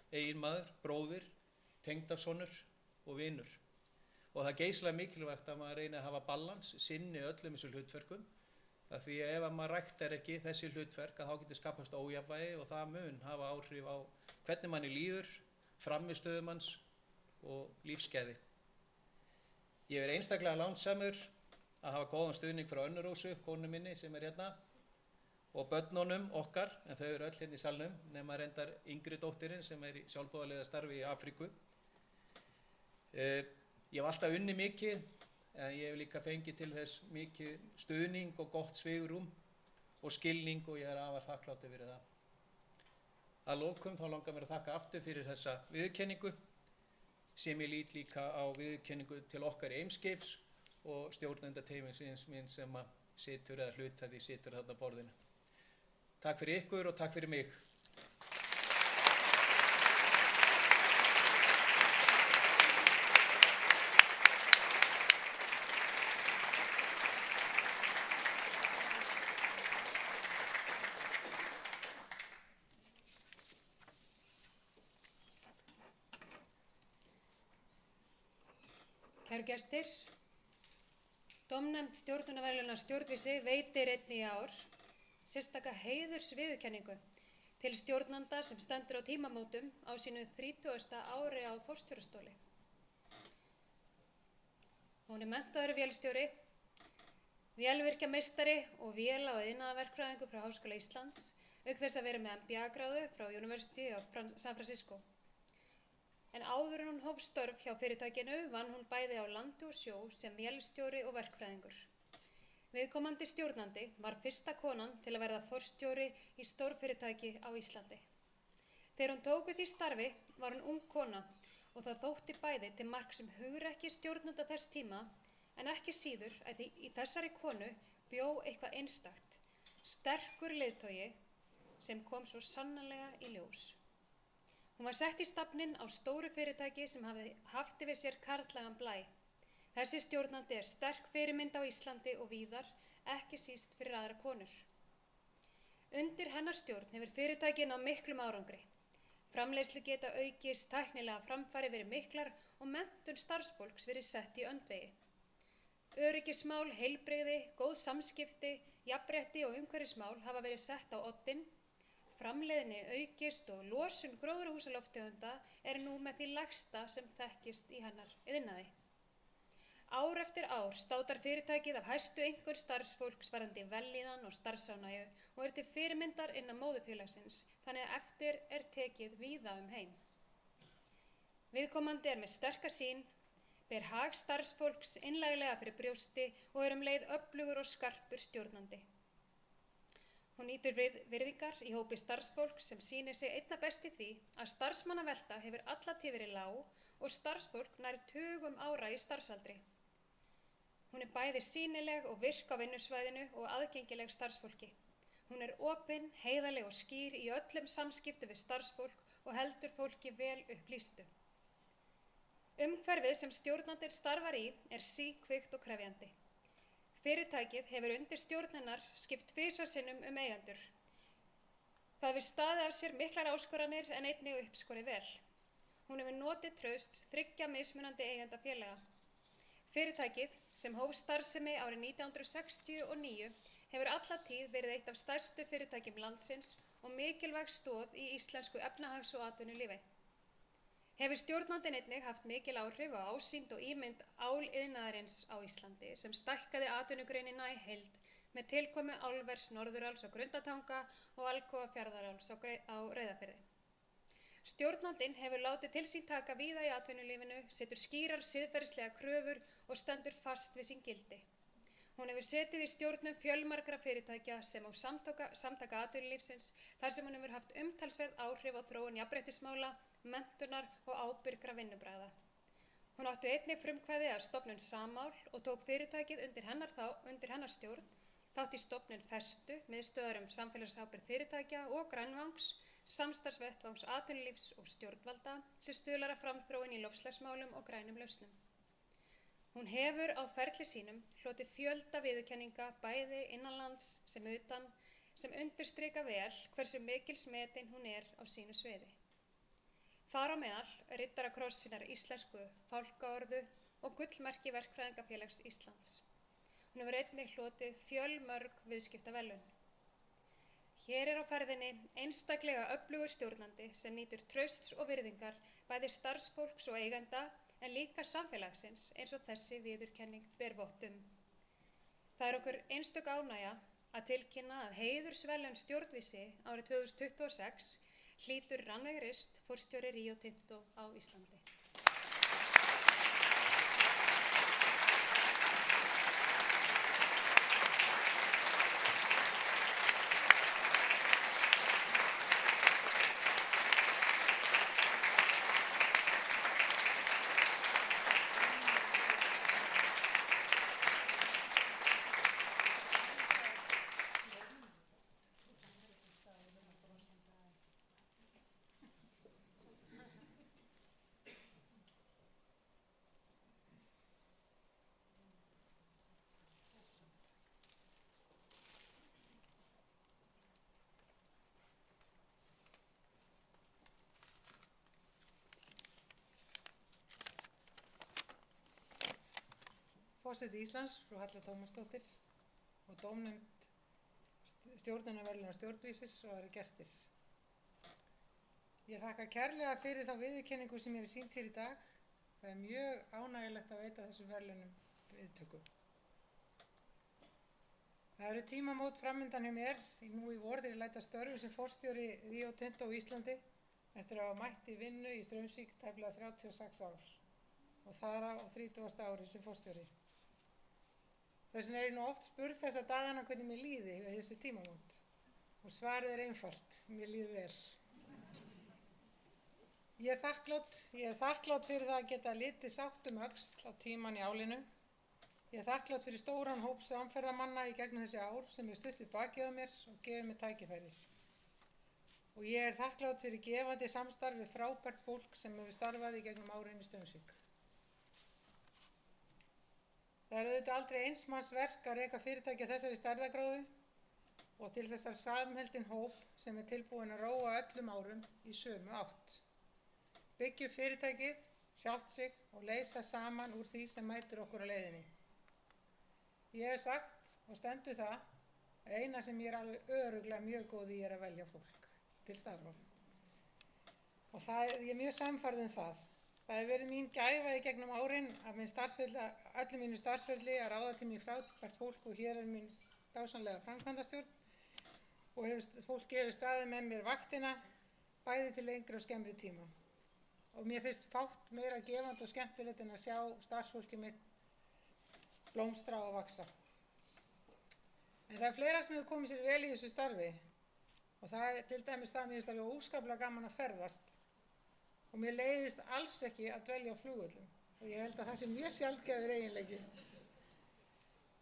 eiginmaður, bróðir, tengdasonur og vinur. Og það er geysilega mikilvægt að maður reyni að hafa balans, sinni öllum þessu hlutverkum, af því að ef maður ræktar ekki þessi hlutverk að þá getur skapast ójafnvægi og það mun hafa áhrif á hvernig manni líður, frammistöðu manns og lífsgæði. Ég er einstaklega lánsamur að hafa góðan stuðning frá Önnu Rósu, konu minni sem er hérna, og börnunum okkar, en þau eru öll hérna í salnum, nema reyndar yngri dóttirinn sem er í sjálfboðaliðastarfi í Afríku. Ég hef alltaf unnið mikið, en ég hef líka fengið til þess mikið stuðning og gott svigrúm og skilning og ég er afar þakkláttur fyrir það. Að lokum þá langar mér að þakka aftur fyrir þessa viðurkenningu, sem ég lít líka á viðurkenningu til okkar í Eimskips og stjórnendateymisins minn sem að situr eða hluta því situr þarna á borðinu. Takk fyrir ykkur og takk fyrir mig. Kæru gestir, dómnefnd stjórnunarverðlauna Stjórnvísi veitir einnig í ár sérstaka heiðursviðurkenningu til stjórnanda sem stendur á tímamótum á sínu 30. ári á forstjórastóli. Hún er menntaður vélstjóri, vélvirkjameistari og véla- og iðnaðarverkfræðingur frá Háskóla Íslands, auk þess að vera með MBA-gráðu frá University of San Francisco. En áður en hún hóf störf hjá fyrirtækinu vann hún bæði á landi og sjó sem vélstjóri og verkfræðingur. Viðkomandi stjórnandi var fyrsta konan til að verða forstjóri í stórfyrirtæki á Íslandi. Þegar hún tók við því starfi var hún ung kona og það þótti bæði til marks hugrekki stjórnanda þess tíma, en ekki síður að í þessari konu bjó eitthvað einstakt, sterkur leiðtogi sem kom svo sannarlega í ljós. Hún var sett í stafninn á stóru fyrirtæki sem hafði haft yfir sér karllægan blæ. Þessi stjórnandi er sterk fyrirmynd á Íslandi og víðar, ekki síst fyrir aðra konur. Undir hennar stjórn hefur fyrirtækin á miklum árangri. Framleiðslu geta aukist, tæknilega framfæri verið miklar og menntun starfsfólks verið sett í öndvegi. Öryggismál, heilbrigði, góð samskipti, jafnrétti og umhverfismál hafa verið sett á oddinn. Framleiðni aukist og losun gróðurhúsalofttegunda er nú með því lægsta sem þekkist í hennar iðnaði. Ár eftir ár státar fyrirtækið af hæstu einhver starfsfólks varðandi vellíðan og starfsánægju og er til fyrirmyndar innan móðurfélagsins, þannig að eftir er tekið víða heim. Viðkomandi er með sterka sýn, ber hag starfsfólks innlæglega fyrir brjósti og er leið öflugur og skarpur stjórnandi. Hún nýtur virðingar í hópi starfsfólks sem sýnir sig einna best í því að starfsmannavelta hefur alla tíð verið lág og starfsfólk nær tugum ára í starfsaldri. Hún er bæði sýnileg og virk á vinnusvæðinu og aðgengileg starfsfólki. Hún er opin, heiðarleg og skýr í öllum samskiptum við starfsfólk og heldur fólki vel upplýstu. Umhverfið sem stjórnandinn starfar í er síkvikt og krefjandi. Fyrirtækið hefur undir stjórn hennar skipt tvisvar sinnum eigendur. Það hefur staðið af sér miklar áskoranir en einnig uppskorið vel. Hún hefur notið trausts 3 mismunandi eigendafélaga. Fyrirtækið, sem hóf starfsemi árið 1969, hefur alla tíð verið eitt af stærstu fyrirtækjum landsins og mikilvæg stoð í íslensku efnahags- og atvinnulífi. Hefur stjórnandinn einnig haft mikil áhrif á ásýnd og ímynd áliðnaðarins á Íslandi sem stækkaði atvinnugreinina í heild með tilkomu álvers Norðuráls á Grundartanga og Alcoa Fjarðaráls á Reyðarfirði. Stjórnandinn hefur látið til sín taka víða í atvinnulífinu, setur skýrar siðferðislega kröfur og stendur fast við sín gildi. Hún hefur setið í stjórnum fjölmargra fyrirtækja sem og samtaka atvinnulífsins þar sem hún hefur haft umtalsverð áhrif á þróun jafnréttismála, menntunar og ábyrgra vinnubragða. Hún átti einnig frumkvæði að stofnun Samál og tók fyrirtækið undir hennar stjórn þátt í stofnun Festu, miðstöðvar samfélagsábyrgð fyrirtækja og Grænvangs, samstarfsvettvangs atvinnulífs og stjórnvalda sem stuðlar að framþróun í loftslagsmálum og grænum lausnum. Hún hefur á ferli sínum hlotið fjölda viðurkenninga bæði innanlands sem utan sem undirstrika vel hversu mikils metin hún er á sínu sviði. Þar á meðal riddarakross hinnar íslensku fálkaorðu og gullmerki Verkfræðingafélags Íslands. Hún hefur einnig hlotið fjölmörg viðskiptaverðlaun. Hér er á ferðinni einstaklega öflugur stjórnandi sem nýtur trausts og virðingar bæði starfsfólks og eigenda en líka samfélagsins eins og þessi viðurkenning ber vott um. Það er okkur einstök ánægja að tilkynna að heiðursverðlaun stjórnvísi árið 2026 hlýtur Rannveig Rist, forstjóri Rio Tinto á Íslandi. Forseti Íslands, frú Halla Tómasdóttir og dómnefnd stjórnunarverðlauna stjórnvísis og aðrir gestir. Ég þakka kærlega fyrir þá viðurkenningu sem mér er sýnt hér í dag. Það er mjög ánægjulegt að veita þessum verðlaunum viðtöku. Það eru tímamót framundan hjá mér nú í vor þegar ég læt af störfum sem forstjóri Rio Tinto á Íslandi eftir að hafa mætt í vinnu í Straumsvík tæplega 36 ár og þar á 30. ári sem forstjóri. Þess vegna er ég nú oft spurð þessa dagana hvernig mér líði við þessi tímamót og svarið er einfalt, mér líður vel. Ég er þakklát fyrir það að geta litið sátt öxl á tíman í álinu. Ég er þakklát fyrir stóran hóp samferðamanna í gegnum þessi ár sem er stutt við bakið á mér og gefið mér tækifæri. Og ég er þakklát fyrir gefandi samstarf við frábært fólk sem hefur starfað í gegnum árin í Straumsvík. Það er auðvitað aldrei einsmanns verk að reka fyrirtæki þessari stærðargráðu og til þessar samheldinn hóp sem er tilbúin að róa öllum árum í sömu átt. Byggja upp fyrirtækið, sjálft sig og leysa saman úr því sem mætir okkur á leiðinni. Ég hef sagt og stendur það að eina sem ég er alveg örugglega mjög góð í er að velja fólk til starfa. Og ég er mjög sannfærð það. Það hefur verið mín gæfa í gegnum árin af öllum mínu starfsferli að ráða til mín frábært fólk og hér er mín dásamlega framkvæmdastjórn og fólki hefur staðið með mér vaktina bæði til lengri og skemmri tíma. Og mér finnst fátt meira gefandi og skemmtilegt en að sjá starfsfólki mitt blómstra og vaxa. En það er fleira sem hefur komið sér vel í þessu starfi og það er til dæmis það mér finnst alveg óskaplega gaman að ferðast. Og mér leiðist alls ekki að dvelja á flugvöllum og ég held að það sé mjög sjaldgæfur eiginleiki.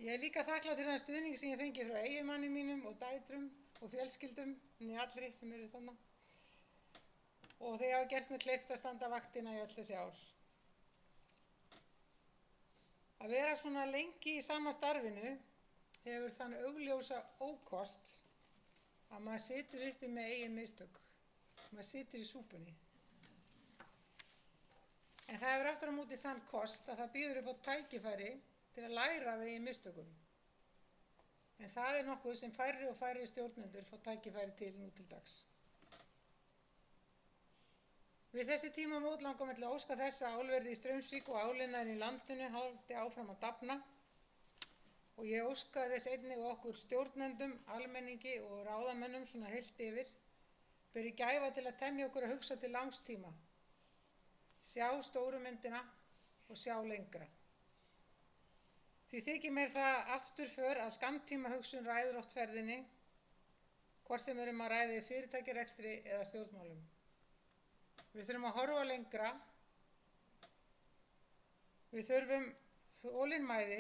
Ég er líka þakklát fyrir þann stuðning sem ég fengi frá eiginmanni mínum og dætrum og fjölskyldum, niður allri sem eru þannig. Og þeir hafa gert mig kleift að standa vaktina í öll þessi ár. Að vera svona lengi í sama starfinu hefur þann augljósa ókost að maður situr uppi með eigin mistök. Maður situr í súpunni. En það hefur aftur á móti þann kost að það býður upp á tækifæri til að læra af eigin mistökum. En það er nokkuð sem færri og færri stjórnendur fá tækifæri til nú til dags. Við þessi tímamót langar mig til að óska þess að álverið í Straumsvík og áliðnaðurinn í landinu haldi áfram að dafna og ég óska þess einnig okkur stjórnendum, almenningi og ráðamönnum svona heilt yfir beri gæfa til að temja okkur að hugsa til langs tíma, sjá stóru myndina og sjá lengra. Því þykir mér það afturför að skammtíma hugsun ræður oft ferðinni, hvort sem að ræða í fyrirtækjarekstri eða stjórnmálum. Við þurfum að horfa lengra, við þurfum þolinmæði,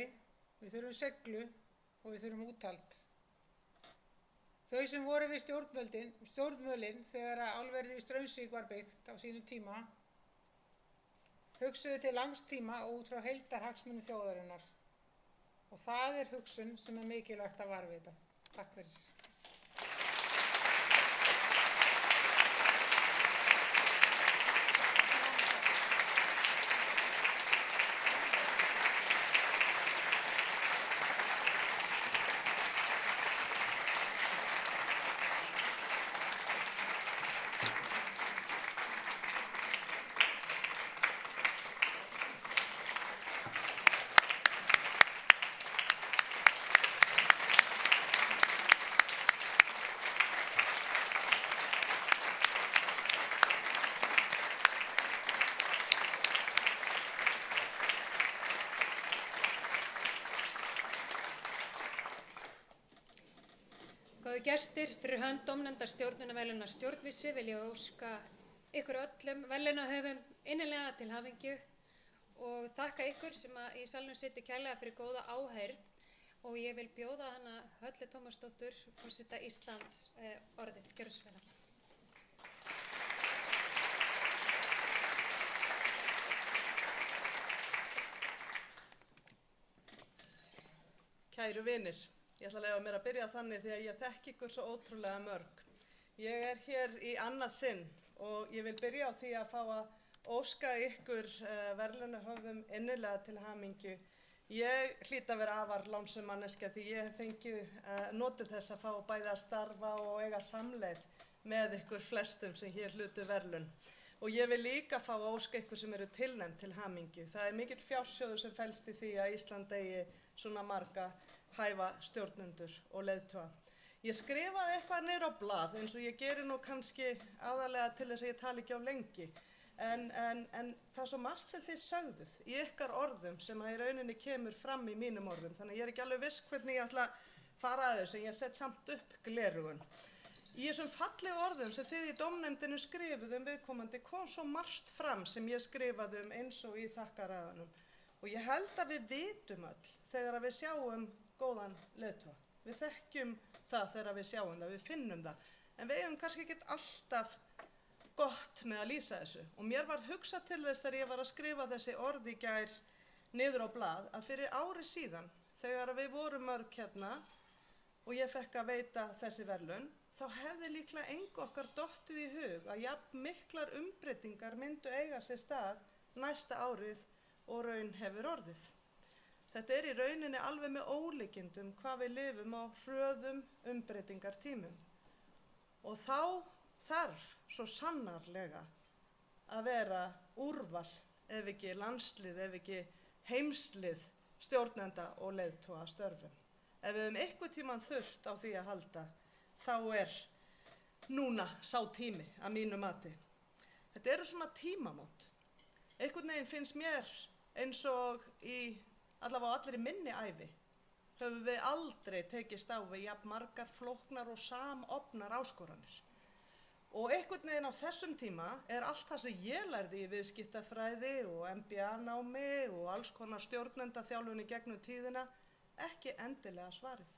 við þurfum seglu og við þurfum úthald. Þau sem voru við stjórnvölin þegar álverið í Straumsvík var byggt á sínum tíma, hugsuðu til langs tíma og út frá heildarhagsmuni þjóðarinnar. Og það er hugsun sem er mikilvægt að varðveita. Takk fyrir. Góðu gestir, fyrir hönd dómnefndar stjórnunarverðlaunar Stjórnvísi vil ég óska ykkur öllum verðlaunahöfum innilega til hamingju og þakka ykkur sem í salnum sitja kærlega fyrir góða áheyrn og ég vil bjóða hana Höllu Tómasdóttur, forseta Íslands, orðið. Gjörðu svo vel. Kæru vinir, ég ætla að leyfa mér að byrja þannig því að ég þekki ykkur svo ótrúlega mörg. Ég er hér í annað sinn og ég vil byrja á því að fá að óska ykkur verðlaunahöfum innilega til hamingju. Ég hlýt að vera afar lánsöm manneskja því ég hef fengið notið þess að fá bæði að starfa og eiga samleið með ykkur flestum sem hér hlutu verðlaun. Og ég vil líka fá að óska ykkur sem eru tilnefnd til hamingju. Það er mikill fjársjóður sem felst í því að Ísland eigi svona marga hæfa stjórnendur og leiðtoga. Ég skrifaði eitthvað niður á blað eins og ég geri nú kannski aðalega til þess að ég tali ekki á lengi. En það er svo margt sem þið sögðuð í ykkar orðum sem að í rauninni kemur fram í mínum orðum. Þannig að ég er ekki alveg viss hvernig ég ætla að fara að þessu en ég set samt upp gleraugun. Í þessum fallegu orðum sem þið í dómnefndinu skrifuðu viðkomandi kom svo margt fram sem ég skrifaði eins og í þakkarræðunum. Og ég held að við vitum öll þegar við sjáum góðan leiðtoga. Við þekkjum það þegar við sjáum það, við finnum það. En við eigum kannski ekki alltaf gott með að lýsa þessu. Og mér var hugsað til þess þegar ég var að skrifa þessi orð í gær niður á blað að fyrir ári síðan þegar við vorum mörg hérna og ég fekk að veita þessi verðlaun, þá hefði líklega engu okkar dottið í hug að jafn miklar umbreytingar myndu eiga sér stað næsta árið og raun hefur orðið. Þetta er í rauninni alveg með ólíkindum hvað við lifum á hröðum umbreytingartímum. Og þá þarf svo sannarlega að vera úrval, ef ekki landslið, ef ekki heimslið stjórnenda og leiðtoga störfum. Ef við einhvern tímann þurft á því að halda, þá er núna sá tími að mínu mati. Þetta eru svona tímamót. Einhvern veginn finnst mér eins og í allavega allir í minni ævi höfum við aldrei tekist á við jafn margar flóknar og samofnar áskoranir. Og einhvern veginn á þessum tíma er allt það sem ég lærði í viðskiptafræði og MBA-námi og alls konar stjórnendaþjálfun í gegnum tíðina ekki endilega svarið.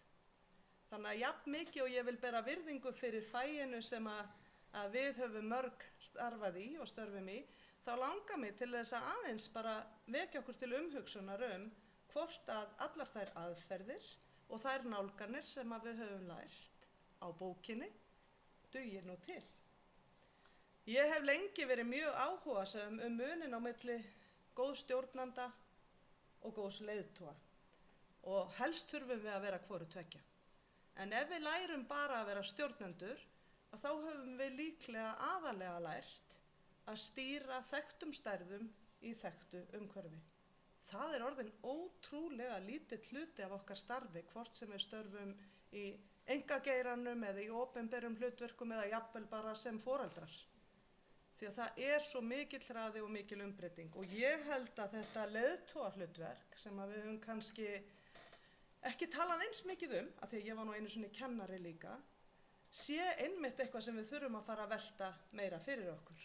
Þannig að jafn mikið og ég vil bera virðingu fyrir faginu sem að við höfum mörg starfað í og störfum í, þá langar mig til þess að aðeins bara vekja okkur til umhugsunar hvort að allar þær aðferðir og þær nálganir sem að við höfum lært á bókinni dugir nú til. Ég hef lengi verið mjög áhugasöm munin á milli góðs stjórnanda og góðs leiðtoga og helst þurfum við að vera hvoru tveggja. En ef við lærum bara að vera stjórnendur, þá höfum við líklega aðalega lært að stýra þekktum stærðum í þekktu umhverfi. Það er orðin ótrúlega lítill hluti af okkar starfi, hvort sem við störfum í einkageiranum eða í opinberum hlutverkum eða jafnvel bara sem foreldrar. Því að það er svo mikill hraði og mikil umbreyting og ég held að þetta leiðtogahlutverk sem að við höfum kannski ekki talað eins mikið af því að ég var nú einu sinni kennari líka, sé einmitt eitthvað sem við þurfum að fara að velta meira fyrir okkur.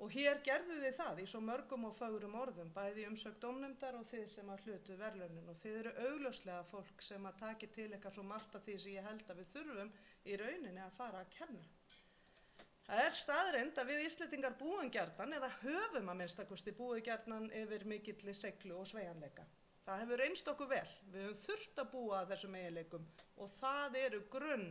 Og hér gerðu þið það í svo mörgum og fögrum orðum, bæði í umsögn dómnefndar og þið sem að hlutuð verðlaunin og þið eru augljóslega fólk sem að taki til eitthvað svo margt af því sem ég held að við þurfum í rauninni að fara að kenna. Það er staðreynd að við Íslendingar búum gjarnan eða höfum að minnstakosti búið gjarnan yfir mikilli seiglu og sveigjanleika. Það hefur reynst okkur vel. Við höfum þurft að búa að þessum eiginleikum og það eru grunn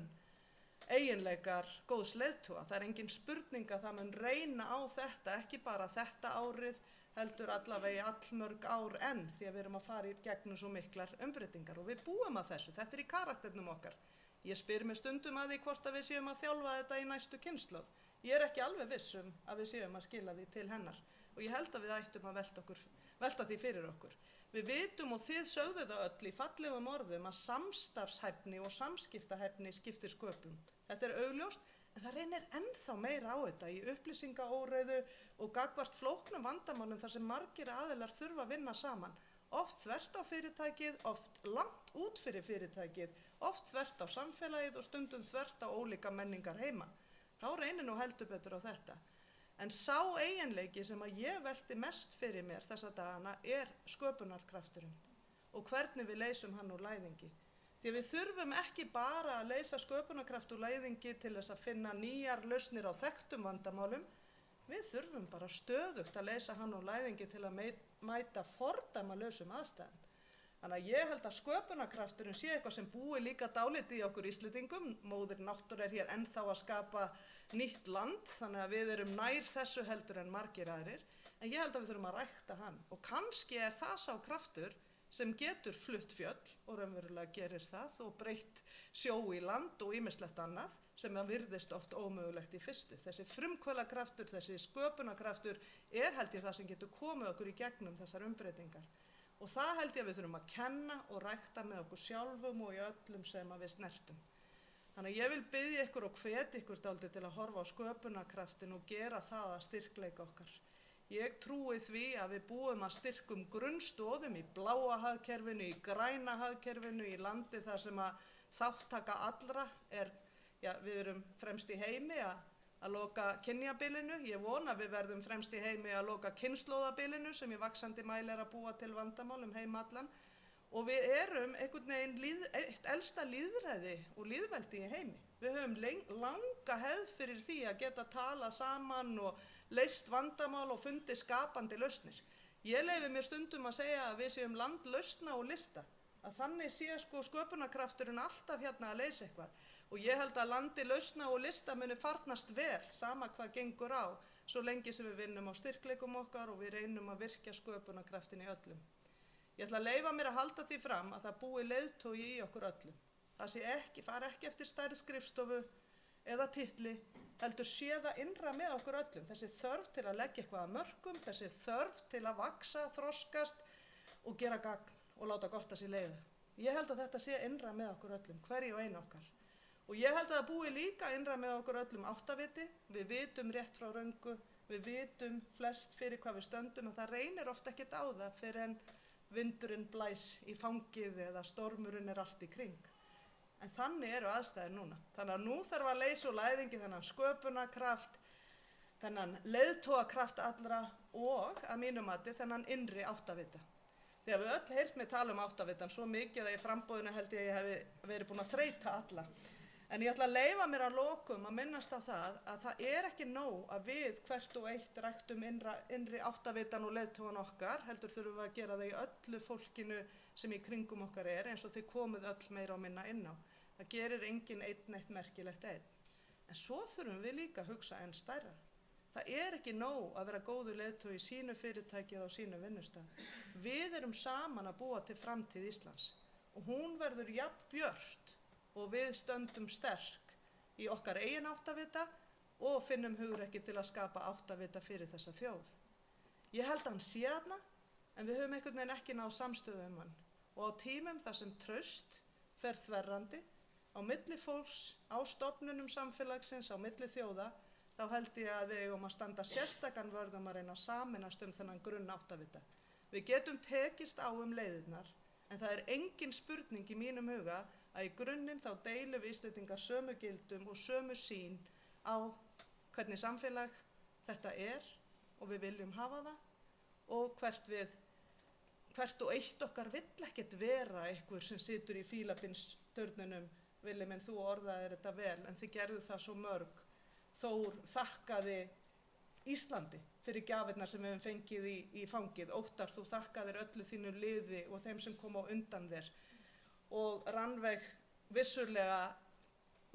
eiginleikar góðs leiðtoga. Það er engin spurning að það mun reyna á þetta, ekki bara þetta árið, heldur allavega í allmörg ár enn því að við erum að fara í gegnum svo miklar umbreytingar og við búum að þessu. Þetta er í karakternum okkar. Ég spyr mig stundum að því hvort að við séum að þjálfa þetta í næstu kynslóð. Ég er ekki alveg viss að við séum að skila því til hennar og ég held að við ættum að velta því fyrir okkur. Við vitum og þið sögðu það öll í fallegum orðum að samstarfshæfni og samskiptahæfni skiptir sköpum. Þetta er augljóst en það reynir ennþá meira á þetta í upplýsingaóreiðu og gagnvart flóknum vandamálum þar sem margir aðilar þurfa að vinna saman. Oft þvert á fyrirtækið, oft langt út fyrir fyrirtækið, oft þvert á samfélagið og stundum þvert á ólíka menningar heima. Þá reynir nú heldur betur á þetta. En sá eiginleiki sem að ég velti mest fyrir mér þessa dagana er sköpunarkrafturinn og hvernig við leysum hann úr læðingi. Því við þurfum ekki bara að leysa sköpunarkraft úr læðingi til þess að finna nýjar lausnir á þekktum vandamálum. Við þurfum bara stöðugt að leysa hann úr læðingi til að mæta fordæmalausum aðstæðum. Þannig að ég held að sköpunarkrafturinn sé eitthvað sem búi líka dálítið í okkur Íslendingum. Móðir náttúra er hér ennþá að skapa nýtt land, þannig að við erum nær þessu heldur en margir aðrir. En ég held að við þurfum að rækta hann. Og kannski er það sá kraftur sem getur flutt fjöll og raunverulega gerir það og breytt sjó í land og ýmislegt annað sem að virðist oft ómögulegt í fyrstu. Þessi frumkvöðlakraftur, þessi sköpunarkraftur er held ég það sem getur komið okkur í gegnum þessar umbreytingar. Og það held ég að við þurfum að kenna og rækta með okkur sjálfum og í öllum sem að við snertum. Þannig að ég vil biðja ykkur og hvetja ykkur dálítið til að horfa á sköpunarkraftin og gera það að styrkleika okkar. Ég trúi því að við búum að styrkum grunnstoðum í bláa hagkerfinu, í græna hagkerfinu, í landi þar sem að þáttaka allra við erum fremst í heimi að loka kynjabilinu. Ég vona að við verðum fremst í heimi að loka kynslóðabilinu sem í vaxandi mæli er að búa til vandamál heim allan. Og við erum einhvern veginn eitt elsta lýðræði og lýðveldi í heimi. Við höfum langa hefð fyrir því að geta talað saman og leyst vandamál og fundið skapandi lausnir. Ég leyfi mér stundum að segja að við séum land lausna og lista. Að þannig sé sköpunarkrafturinn alltaf hérna að leysa eitthvað. Og ég held að landi lausna og lista muni farnast vel, sama hvað gengur á, svo lengi sem við vinnum á styrkleikum okkar og við reynum að virkja sköpunarkraftin í öllum. Ég ætla að leyfa mér að halda því fram að það búi leiðtogi í okkur öllum. Það fari ekki eftir stærð skrifstofu eða titli, heldur sé það innra með okkur öllum. Þessi þörf til að leggja eitthvað að mörkum, þessi þörf til að vaxa, þroskast og gera gagn og láta gott að sér leiða. Ég held að þetta sé innra með okkur öllum, hverju og einu okkar. Og ég held að það búi líka innra með okkur öllum áttaviti. Við vitum rétt frá röngu, við vitum flest fyrir hvað við stöndum, en það reynir oft ekkert á það fyrir en vindurinn blæs í fangið eða stormurinn er allt í kring. En þannig eru aðstæður núna. Þannig að nú þarf að leysa úr læðingi þennan sköpunarkraft, þennan leiðtogakraft allra og að mínu mati þennan innri áttavita. Því að við öll heyrt mig tala áttavitann svo mikið að í framboðinu held ég hef verið búin að þreyta alla. En ég ætla að leyfa mér að lokum að minnast á það að það ekki nóg að við hvert og eitt ræktum innri áttavitann og leiðtogan okkar, heldur þurfum við að gera það í öllu fólkinu sem í kringum okkar eins og þið komuð öll meira og minna inn á. Það gerir enginn einn eitt merkilegt einn. En svo þurfum við líka að hugsa enn stærra. Það ekki nóg að vera góður leiðtogi í sínu fyrirtæki eða á sínu vinnustað. Við erum saman að búa til framtíð Íslands og hún verður jafn björt og við stöndum sterk í okkar eigin áttavita og finnum hugrekki til að skapa áttavita fyrir þessa þjóð. Ég held að hann sé þarna, en við höfum einhvern veginn ekki náð samstöðu hann. Og á tímum þar sem traust fer þverrandi, á milli fólks, á stofnunum samfélagsins, á milli þjóða, þá held ég að við eigum að standa sérstakan vörð að reyna að sameinast þennan grunn áttavita. Við getum tekist á leiðirnar, en það engin spurning í mínum huga að í grunninn þá deilum við Íslendingar sömu gildum og sömu sýn á hvernig samfélag þetta og við viljum hafa það og hvert og eitt okkar vill ekkert vera einhver sem situr í fílabeinsturninum, Villi minn, þú orðaðir þetta vel, en þið gerðu það svo mörg. Þór þakkaði Íslandi fyrir gjafirnar sem við höfum fengið í fangið. Óttar, þú þakkaðir öllu þínu liði og þeim sem kom á undan þér. Og Rannveig vissulega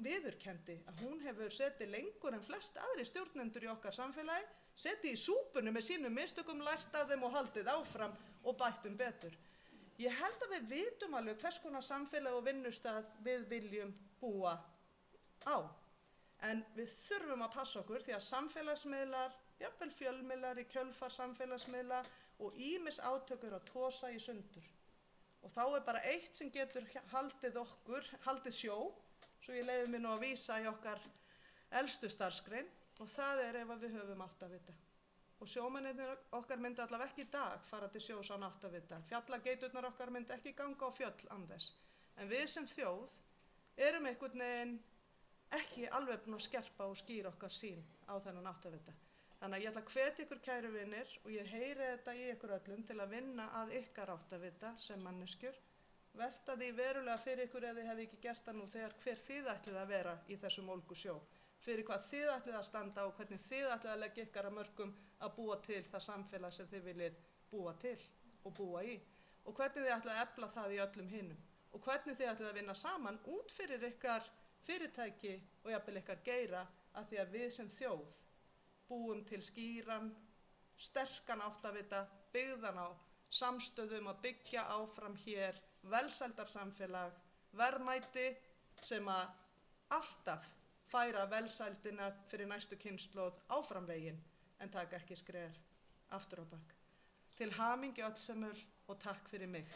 viðurkenndi að hún hefur setið lengur en flest aðri stjórnendur í okkar samfélagi, setið í súpunni með sínum mistökum, lært af þeim og haldið áfram og bættum betur. Ég held að við vitum alveg hvers konar samfélag og vinnustað við viljum búa á. En við þurfum að passa okkur því að samfélagsmiðlar, jafnvel fjölmiðlar í kjölfar samfélagsmiðla og ýmis átök að tosa í sundur. Og þá bara eitt sem getur haldið sjó, svo ég leyfi mér nú að vísa í okkar elstu starfsgrein, og það ef við höfum áttavita. Og sjómennirnir okkar myndi allavega ekki í dag fara til sjós án áttavita. Fjallageiturnar okkar myndi ekki ganga á fjöll án þess. En við sem þjóð erum einhvern veginn ekki alveg búin að skerpa og skýra okkar sýn á þennan áttavita. Þannig að ég ætla að hvetja ykkur kæru vinir og ég heyri þetta í ykkur öllum til að vinna að ykkar áttavita sem manneskjur. Velta því verulega fyrir ykkur ef þið hefði ekki gert það nú þegar hver þið ætlið að vera í þessum ólgu sjó. Fyrir hvað þið ætlið að standa og hvernig þið ætlið að leggja ykkar að mörkum að búa til það samfélag sem þið viljið búa til og búa í. Og hvernig þið ætlið að efla það í öllum hinum. Og hvernig þið ætlið að vinna saman út fyrir ykkar fyrirtæki og jafnvel ykkar geira af því að við sem þjóð búum til skýran, sterkan áttavita, byggðan á samstöðum að byggja áfram hér velsældarsamfélag, verðmæti sem að alltaf færa velsældina fyrir næstu kynslóð áfram veginn en taka ekki skref aftur á bak. Til hamingju öllsömmur og takk fyrir mig.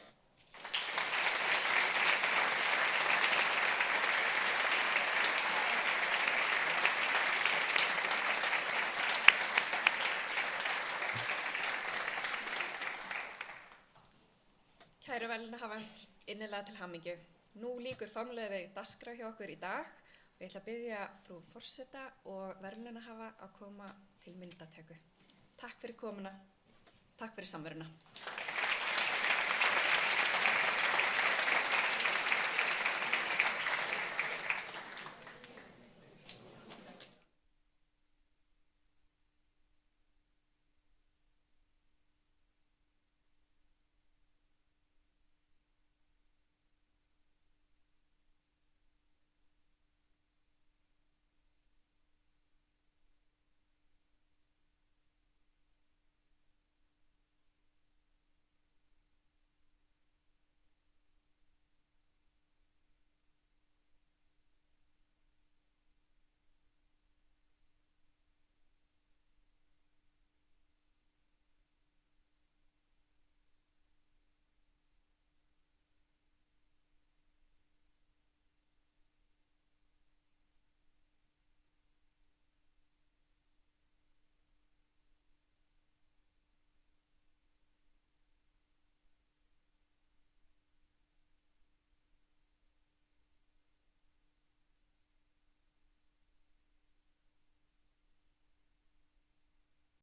Kæru verðlaunahafar, innilega til hamingju. Nú lýkur formlegri dagskrá hjá okkur í dag. Ég ætla að biðja frú forseta og verðlaunahafa að koma til myndatöku. Takk fyrir komuna. Takk fyrir samveruna.